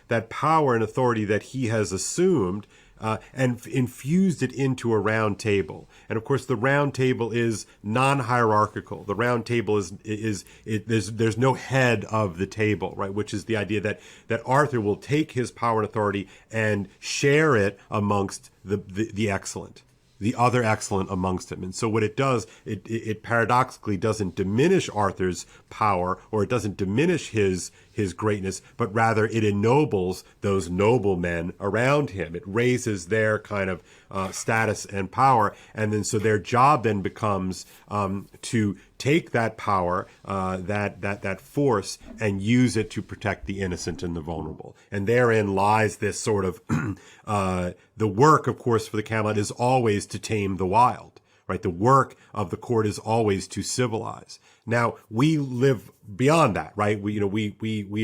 that power and authority that he has assumed and infused it into a round table. And of course, the round table is non-hierarchical. The round table there's no head of the table, right? Which is the idea that Arthur will take his power and authority and share it amongst the excellent, the other excellent amongst them. And so what it does, it paradoxically doesn't diminish Arthur's power, or it doesn't diminish his greatness, but rather it ennobles those noble men around him. It raises their kind of status and power. And then so their job then becomes to take that power, that force, and use it to protect the innocent and the vulnerable. And therein lies this sort of the work, of course, for the Camelot is always to tame the wild, right? The work of the court is always to civilize. Now, we live beyond that, right? We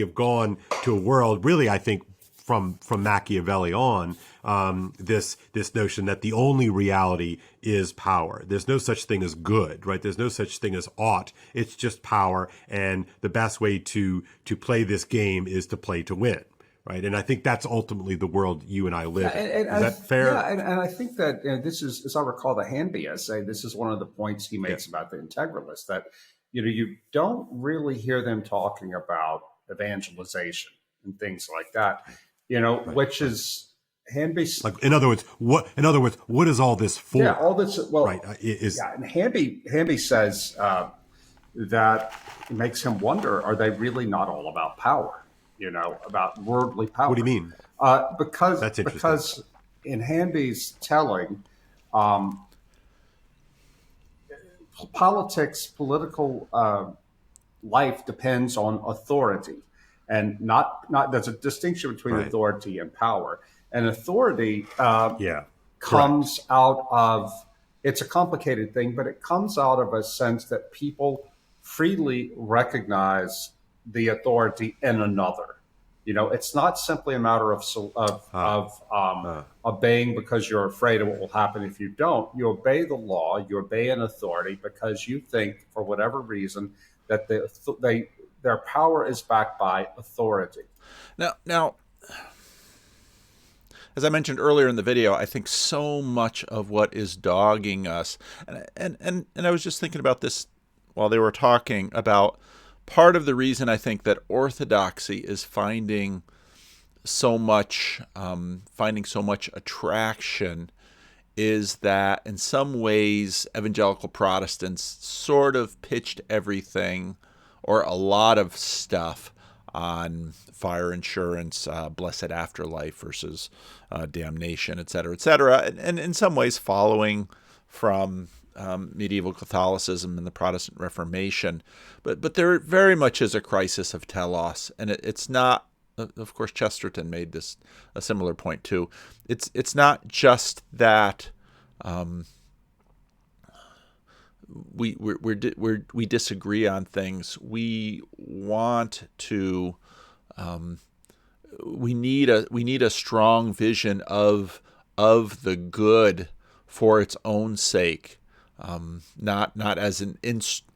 have gone to a world, really, I think, from Machiavelli on, this notion that the only reality is power. There's no such thing as good, right? There's no such thing as ought. It's just power, and the best way to play this game is to play to win, right? And I think that's ultimately the world you and I live in. Is that fair? Yeah, and I think that this is, as I recall, the Hanby essay, this is one of the points he makes about the integralists, that you don't really hear them talking about evangelization and things like that, which is Hanby's. Like, in other words, what is all this for? Yeah, all this. Well, right. And Hanby says that it makes him wonder: are they really not all about power? About worldly power. What do you mean? Because That's interesting. Because in Hanby's telling, political life depends on authority, and not there's a distinction between Right. authority and power. And authority comes Correct. out of, it's a complicated thing, but it comes out of a sense that people freely recognize the authority in another. It's not simply a matter of obeying because you're afraid of what will happen if you don't. You obey the law, you obey an authority because you think, for whatever reason, that their power is backed by authority. Now, as I mentioned earlier in the video, I think so much of what is dogging us, and I was just thinking about this while they were talking about part of the reason I think that orthodoxy is finding so much attraction is that in some ways evangelical Protestants sort of pitched everything or a lot of stuff on fire insurance, blessed afterlife versus damnation, et cetera, and in some ways following from medieval Catholicism and the Protestant Reformation. But there very much is a crisis of telos, and it's not, of course, Chesterton made this a similar point too. It's not just that we disagree on things. We want to. We need a strong vision of the good for its own sake, not as an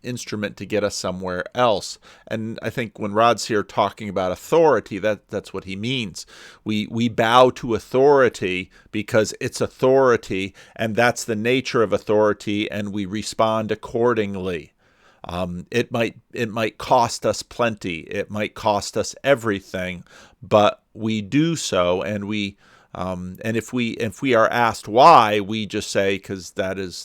instrument to get us somewhere else. And I think when Rod's here talking about authority, that's what he means. We bow to authority because it's authority, and that's the nature of authority, and we respond accordingly. It might cost us plenty. It might cost us everything, but we do so, and if we are asked why, we just say, because that is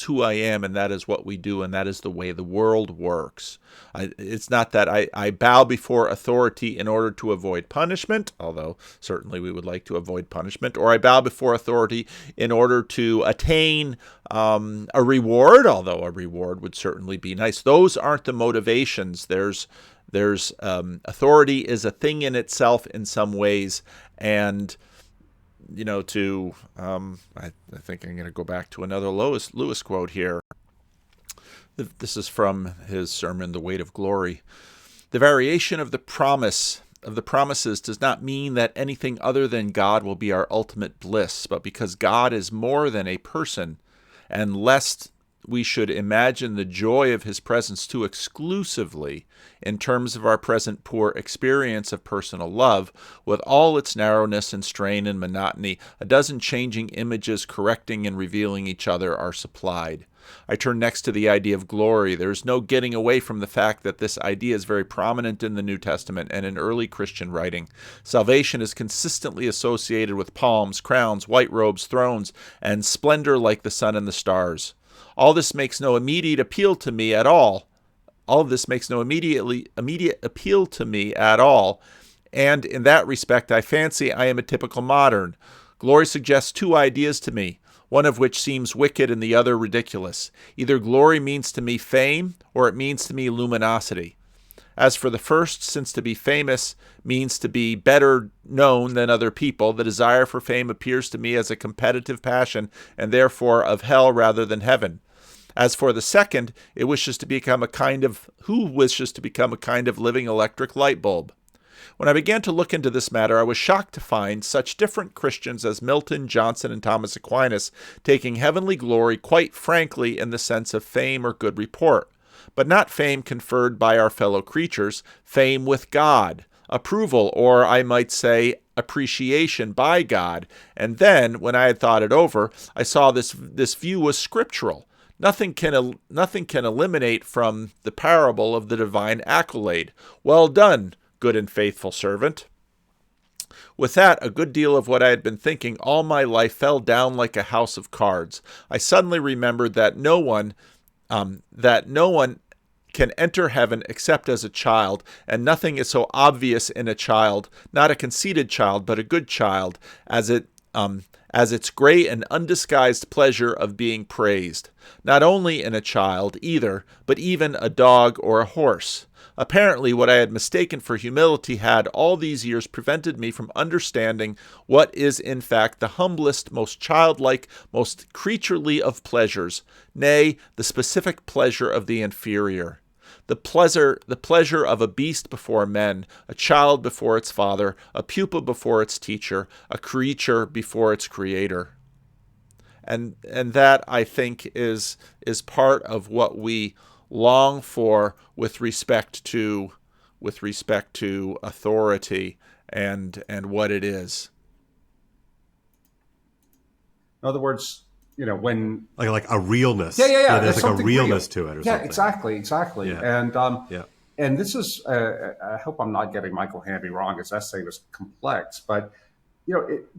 who I am, and that is what we do, and that is the way the world works. It's not that I bow before authority in order to avoid punishment, although certainly we would like to avoid punishment, or I bow before authority in order to attain a reward, although a reward would certainly be nice. Those aren't the motivations. There's authority is a thing in itself in some ways, and I think I'm going to go back to another Lewis quote here. This is from his sermon, The Weight of Glory. The variation of the promises does not mean that anything other than God will be our ultimate bliss, but because God is more than a person, and lest we should imagine the joy of his presence too exclusively in terms of our present poor experience of personal love, with all its narrowness and strain and monotony, a dozen changing images correcting and revealing each other are supplied. I turn next to the idea of glory. There is no getting away from the fact that this idea is very prominent in the New Testament and in early Christian writing. Salvation is consistently associated with palms, crowns, white robes, thrones, and splendor like the sun and the stars. All this makes no immediate appeal to me at all. Immediate appeal to me at all. And in that respect, I fancy I am a typical modern. Glory suggests two ideas to me, one of which seems wicked and the other ridiculous. Either glory means to me fame, or it means to me luminosity. As for the first, since to be famous means to be better known than other people, the desire for fame appears to me as a competitive passion, and therefore of hell rather than heaven. As for the second, who wishes to become a kind of living electric light bulb. When I began to look into this matter, I was shocked to find such different Christians as Milton, Johnson, and Thomas Aquinas taking heavenly glory quite frankly in the sense of fame or good report, but not fame conferred by our fellow creatures, fame with God, approval, or I might say appreciation by God. And then, when I had thought it over, I saw this view was scriptural. Nothing can eliminate from the parable of the divine accolade. Well done, good and faithful servant. With that, a good deal of what I had been thinking all my life fell down like a house of cards. I suddenly remembered that no one can enter heaven except as a child, and nothing is so obvious in a child, not a conceited child, but a good child, as its great and undisguised pleasure of being praised. Not only in a child, either, but even a dog or a horse. Apparently, what I had mistaken for humility had all these years prevented me from understanding what is in fact the humblest, most childlike, most creaturely of pleasures, nay, the specific pleasure of the inferior. The pleasure of a beast before men, a child before its father, a pupil before its teacher, a creature before its creator. And that, I think, is part of what we long for with respect to authority and what it is. In other words, when like a realness. Yeah. There's like a realness real to it, or yeah, something. exactly. Yeah. And this is, I hope I'm not getting Michael Hamby wrong. His essay was complex, but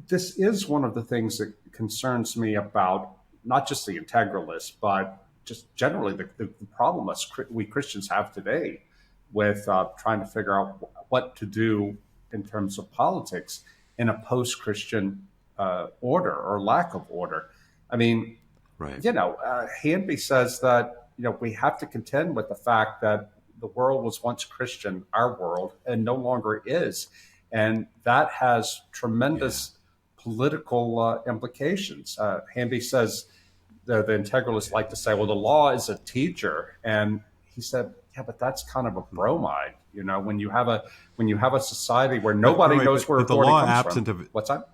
this is one of the things that concerns me about not just the integralists, but just generally the problem we Christians have today with trying to figure out what to do in terms of politics in a post-Christian order or lack of order. I mean, right. Hamby says that we have to contend with the fact that the world was once Christian, our world, and no longer is, and that has tremendous political implications. Hamby says the integralists like to say, well, the law is a teacher, and he said, yeah, but that's kind of a bromide. When you have a society where nobody knows where authority comes from. What's that?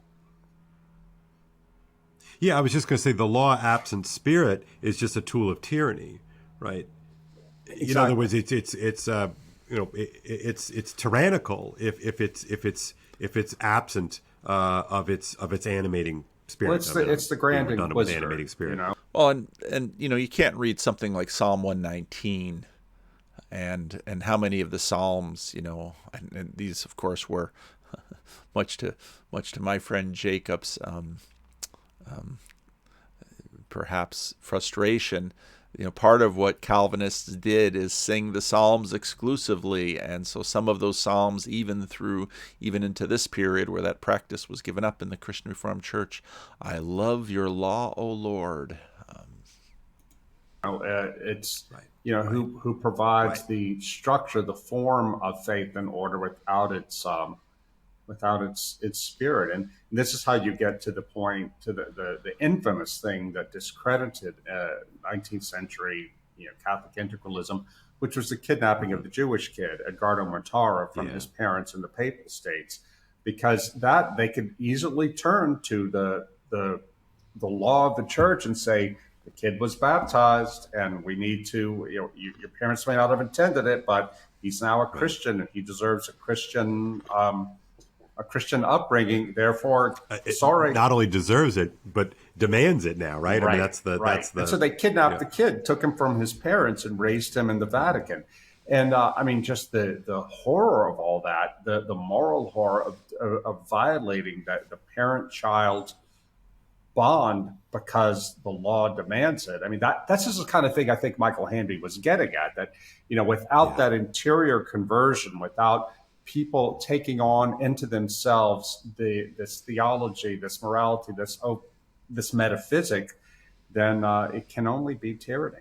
Yeah, I was just going to say the law absent spirit is just a tool of tyranny, right? Exactly. In other words, it's tyrannical if it's absent of its animating spirit. Well, it's the grand inquisitor, animating spirit. Well, and you can't read something like Psalm 119 and how many of the Psalms, and these of course were much to my friend Jacob's perhaps frustration. Part of what Calvinists did is sing the Psalms exclusively, and so some of those Psalms, even into this period where that practice was given up in the Christian Reformed Church, I love your law, O Lord. It's who provides the structure, the form of faith and order without its spirit. And this is how you get to the point, to the infamous thing that discredited 19th century Catholic integralism, which was the kidnapping of the Jewish kid Edgardo Mortara from his parents in the Papal States, because that they could easily turn to the law of the church and say the kid was baptized, and we need to your parents may not have intended it, but he's now a Christian and he deserves a Christian upbringing. Therefore, sorry, not only deserves it but demands it now, right? I mean, that's the. And so they kidnapped the kid, took him from his parents, and raised him in the Vatican. And just the horror of all that, the moral horror of violating the parent-child bond because the law demands it. I mean, that's just the kind of thing I think Michael Hamby was getting at. That without that interior conversion, without people taking on into themselves this theology, this morality, this metaphysic, then it can only be tyranny.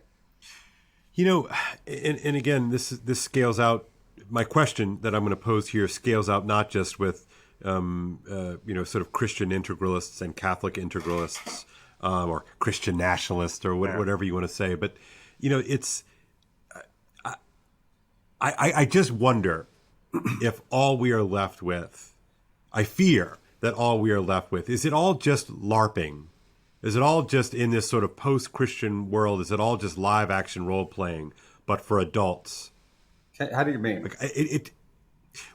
And again, this scales out. My question that I'm going to pose here scales out not just with sort of Christian integralists and Catholic integralists, or Christian nationalists, or whatever you want to say, but it's. I just wonder if all we are left with, I fear that all we are left with, is it all just LARPing? Is it all just in this sort of post-Christian world? Is it all just live action role playing, but for adults? How do you mean?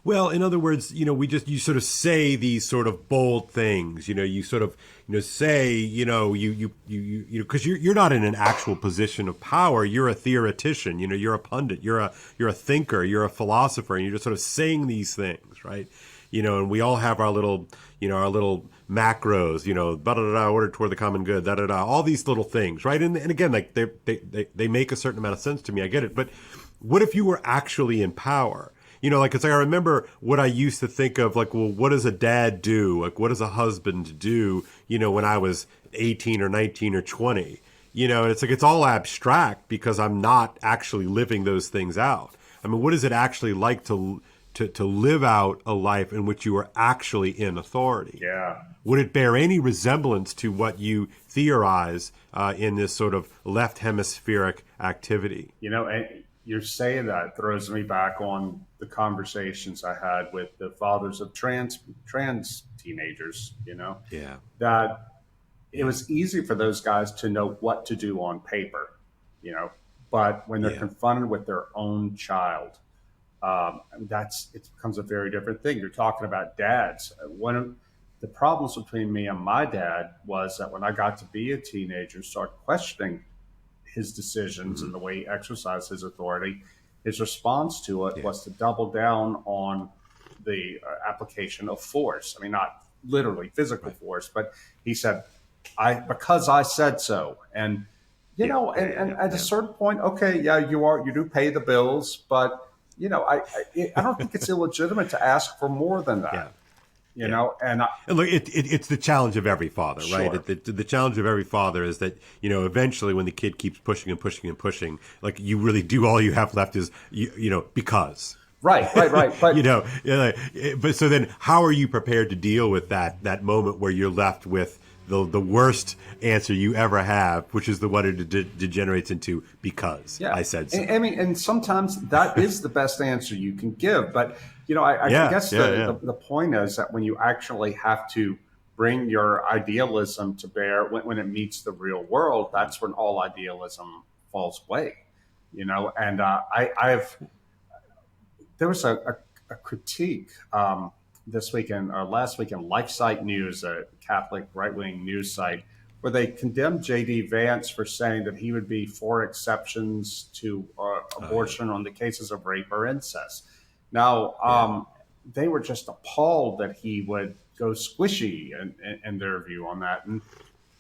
Well, in other words, you sort of say these sort of bold things. You sort of say, because you're not in an actual position of power. You're a theoretician. You're a pundit. You're a thinker. You're a philosopher, and you're just sort of saying these things, right? And we all have our little macros. Da da da, order toward the common good. Da da da. All these little things, right? And again, like they make a certain amount of sense to me. I get it, but what if you were actually in power? Like, it's like I remember what I used to think of, like, well, what does a dad do? Like, what does a husband do, when I was 18 or 19 or 20? And it's like, it's all abstract because I'm not actually living those things out. I mean, what is it actually like to live out a life in which you are actually in authority? Yeah. Would it bear any resemblance to what you theorize in this sort of left hemispheric activity? You're saying that throws me back on the conversations I had with the fathers of trans teenagers, Yeah. that it was easy for those guys to know what to do on paper, but when they're confronted with their own child, it becomes a very different thing. You're talking about dads. One of the problems between me and my dad was that when I got to be a teenager, started questioning his decisions and the way he exercised his authority, his response to it was to double down on the application of force. I mean, not literally physical force, but he said, because I said so. And, and at a certain point, okay, you do pay the bills, but, I don't think it's illegitimate to ask for more than that. And look, it's the challenge of every father, Sure. right? The challenge of every father is that, eventually when the kid keeps pushing and pushing and pushing, like, you really do, all you have left is, because. Right. But, but so then how are you prepared to deal with that moment where you're left with the worst answer you ever have, which is the one it degenerates into because I said so. And sometimes that is the best answer you can give. But, I guess the point is that when you actually have to bring your idealism to bear when it meets the real world, that's when all idealism falls away, and there was a critique this weekend or last week in LifeSite News, a Catholic right-wing news site, where they condemned J.D. Vance for saying that he would be for exceptions to abortion on the cases of rape or incest. Now, they were just appalled that he would go squishy in their view on that. And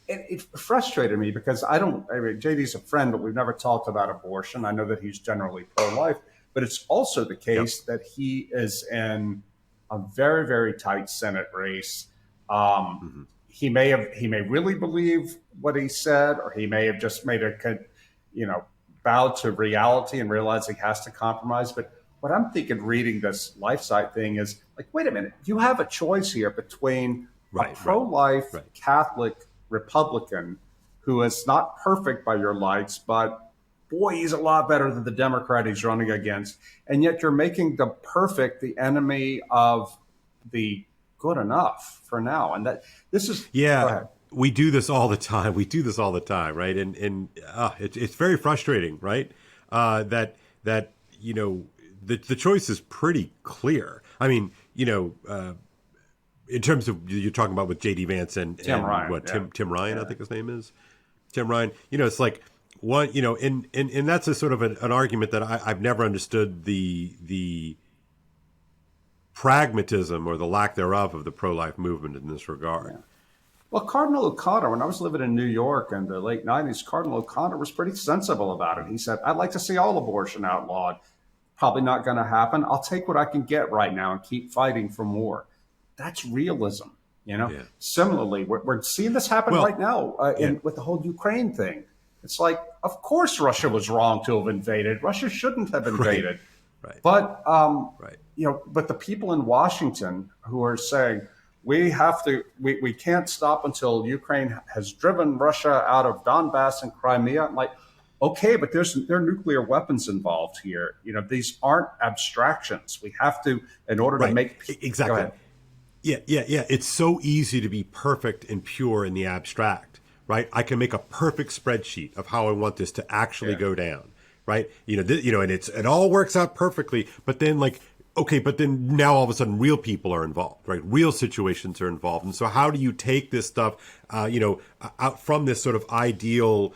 it frustrated me because JD's a friend, but we've never talked about abortion. I know that he's generally pro-life, but it's also the case that he is in a very, very tight Senate race. He may really believe what he said, or he may have just made bowed to reality and realized he has to compromise. But what I'm thinking reading this LifeSite thing is like, wait a minute, you have a choice here between a pro-life Catholic Republican who is not perfect by your lights, but boy, he's a lot better than the Democrat he's running against. And yet you're making the perfect the enemy of the good enough for now. And that this is go ahead. We do this all the time. Right? And it's very frustrating, right? That the choice is pretty clear. I mean, in terms of you're talking about with J.D. Vance and Tim Ryan, Tim Ryan, I think his name is Tim Ryan. It's like one, and that's a sort of an argument that I've never understood the pragmatism or the lack thereof of the pro-life movement in this regard. Yeah. Well, Cardinal O'Connor, when I was living in New York in the late 90s, Cardinal O'Connor was pretty sensible about it. He said, I'd like to see all abortion outlawed. Probably not going to happen. I'll take what I can get right now and keep fighting for more. That's realism, Similarly, we're seeing this happen right now with the whole Ukraine thing. It's like, of course, Russia was wrong to have invaded. Russia shouldn't have invaded. Right. But, but the people in Washington who are saying, we can't stop until Ukraine has driven Russia out of Donbass and Crimea. I'm like, okay, but there are nuclear weapons involved here. These aren't abstractions. We have to, in order to make exactly. Go ahead. Yeah. It's so easy to be perfect and pure in the abstract, right? I can make a perfect spreadsheet of how I want this to actually go down, right? And it all works out perfectly. But then, like, Okay, but then now all of a sudden real people are involved, right? Real situations are involved. And so how do you take this stuff, out from this sort of ideal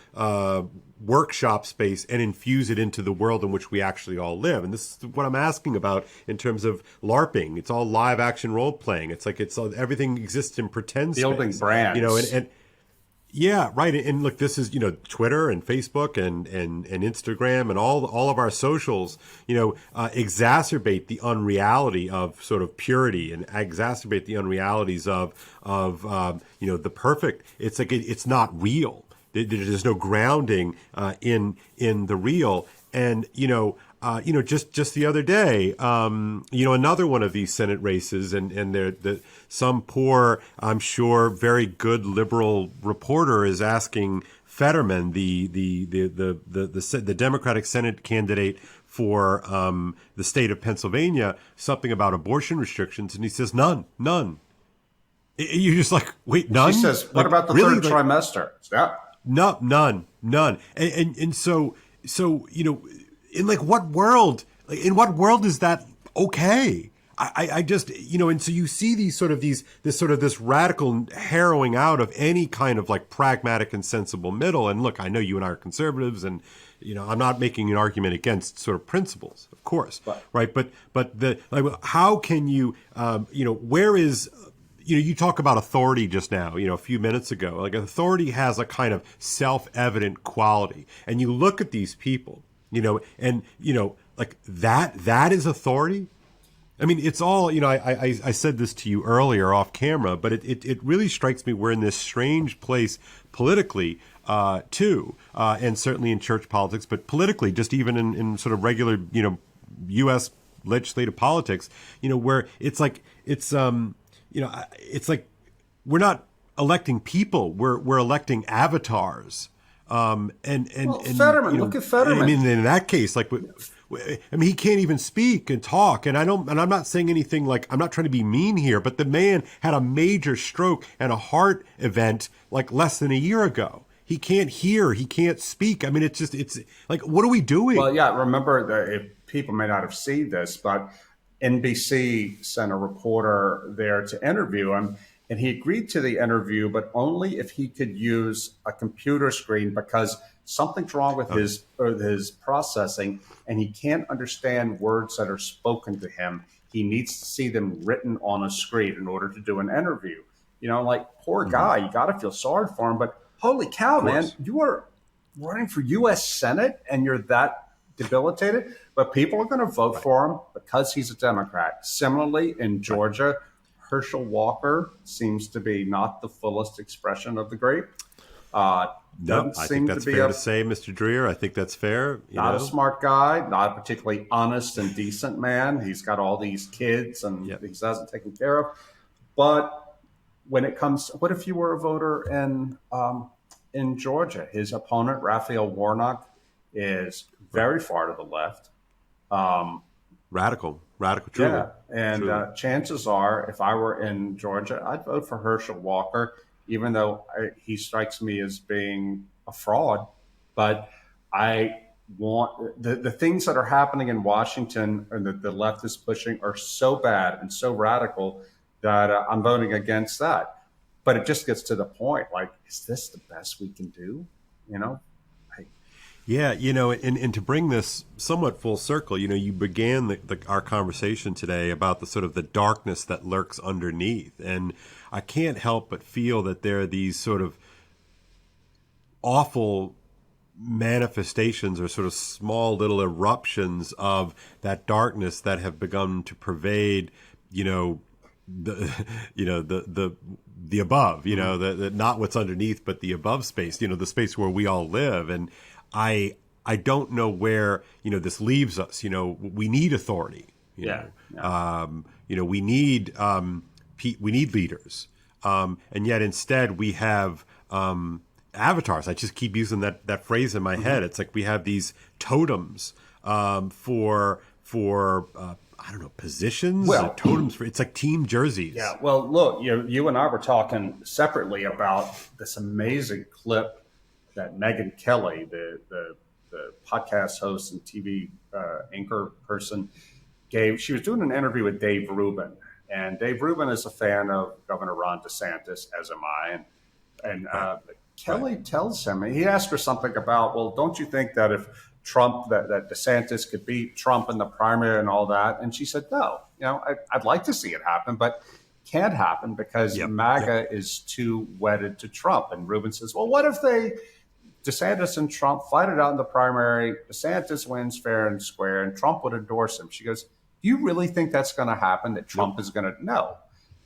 workshop space and infuse it into the world in which we actually all live? And this is what I'm asking about in terms of LARPing. It's all live action role playing. It's like everything exists in pretend Building space. brands. And yeah, right. And look, this is, Twitter and Facebook and Instagram and all of our socials, exacerbate the unreality of sort of purity and exacerbate the unrealities of the perfect. It's like it's not real. There's no grounding in the real. And just the other day, another one of these Senate races, and some poor, I'm sure, very good liberal reporter is asking Fetterman, the Democratic Senate candidate for the state of Pennsylvania, something about abortion restrictions, and he says none. You're just like, wait, none? He says, what about the really? third trimester? Yeah. No, none. And so in what world is that okay? I just, and so you see this radical harrowing out of any kind of like pragmatic and sensible middle. And look, I know you and I are conservatives, and I'm not making an argument against sort of principles, of course, right? But how can you, where is, you talk about authority just now, a few minutes ago. Like, authority has a kind of self-evident quality, and you look at these people, like that is authority. I mean, it's all, I said this to you earlier off camera, but it really strikes me we're in this strange place politically, too, and certainly in church politics, but politically, just even in sort of regular, U.S. legislative politics, where it's like we're not electing people, we're electing avatars. Fetterman, look at Fetterman. I mean, in that case, he can't even speak and talk. And I'm not saying anything like, I'm not trying to be mean here, but the man had a major stroke and a heart event like less than a year ago. He can't hear, he can't speak. I mean, it's like, what are we doing? Well, yeah, remember that people may not have seen this, but NBC sent a reporter there to interview him, and he agreed to the interview, but only if he could use a computer screen, because something's wrong with his processing, and he can't understand words that are spoken to him. He needs to see them written on a screen in order to do an interview. Poor guy, you got to feel sorry for him, but holy cow, man, you are running for U.S. Senate and you're that debilitated, but people are going to vote for him because he's a Democrat. Similarly, in Georgia, Herschel Walker seems to be not the fullest expression of the grape. No, I think that's fair to say, Mr. Dreher. I think that's fair. Not a smart guy, not a particularly honest and decent man. He's got all these kids and he hasn't taken care of. But when it comes, what if you were a voter in Georgia? His opponent, Raphael Warnock, is very far to the left. Radical, truly. Yeah, and chances are, if I were in Georgia, I'd vote for Herschel Walker, even though he strikes me as being a fraud. But I want the things that are happening in Washington and that the left is pushing are so bad and so radical that I'm voting against that. But it just gets to the point, like, is this the best we can do? Yeah, and to bring this somewhat full circle, you began our conversation today about the sort of the darkness that lurks underneath. And I can't help but feel that there are these sort of awful manifestations or sort of small little eruptions of that darkness that have begun to pervade, the above, the not what's underneath, but the above space, the space where we all live. And I don't know where, this leaves us. We need authority. We need leaders. And yet instead we have avatars. I just keep using that phrase in my head. It's like we have these totems for I don't know, positions, totems for, it's like team jerseys. Yeah. Well, look, you and I were talking separately about this amazing clip that Megyn Kelly, the podcast host and TV anchor person, she was doing an interview with Dave Rubin, and Dave Rubin is a fan of Governor Ron DeSantis, as am I. And Kelly tells him, he asked her something about, well, don't you think that if Trump, that DeSantis could beat Trump in the primary and all that? And she said, no, I'd like to see it happen, but can't happen because MAGA is too wedded to Trump. And Rubin says, well, what if DeSantis and Trump fight it out in the primary, DeSantis wins fair and square, and Trump would endorse him? She goes, do you really think that's going to happen, that Trump is going to? No.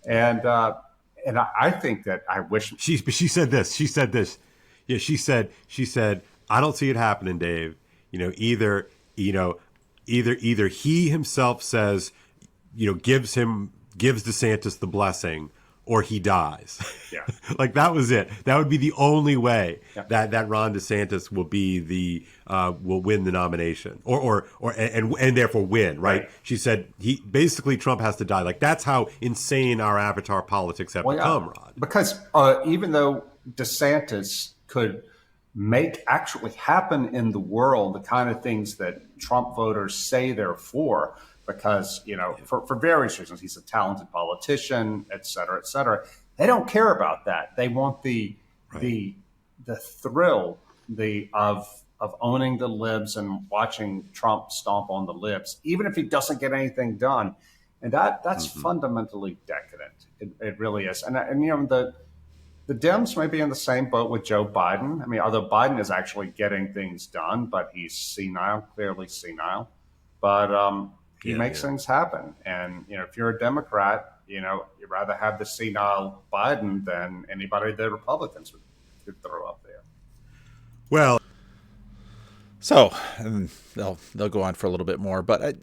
And I think that I wish she said this. She said this. Yeah, she said, I don't see it happening, Dave. Either he himself says, gives DeSantis the blessing, or he dies. Yeah. Like that was it. That would be the only way that Ron DeSantis will win the nomination and therefore win. Right? She said Trump has to die. Like that's how insane our avatar politics have become, Rod. Because even though DeSantis could actually happen in the world the kind of things that Trump voters say they're for, because, for various reasons, he's a talented politician, et cetera, et cetera. They don't care about that. They want the thrill of owning the libs and watching Trump stomp on the libs, even if he doesn't get anything done. And that's fundamentally decadent. It really is. And the Dems may be in the same boat with Joe Biden. I mean, although Biden is actually getting things done, but he's clearly senile. But he makes things happen. And, if you're a Democrat, you'd rather have the senile Biden than anybody the Republicans would throw up there. Well, so they'll go on for a little bit more, but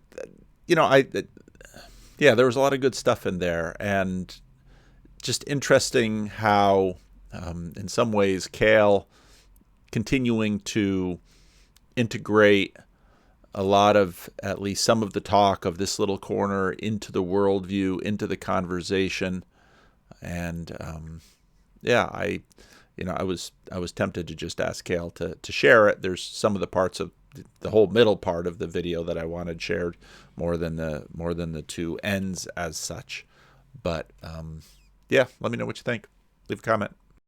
there was a lot of good stuff in there, and just interesting how, in some ways, Kale continuing to integrate a lot of, at least some of the talk of this little corner into the worldview, into the conversation. And I was tempted to just ask Kale to share it. There's some of the parts of the whole middle part of the video that I wanted shared more than the two ends as such. But let me know what you think. Leave a comment.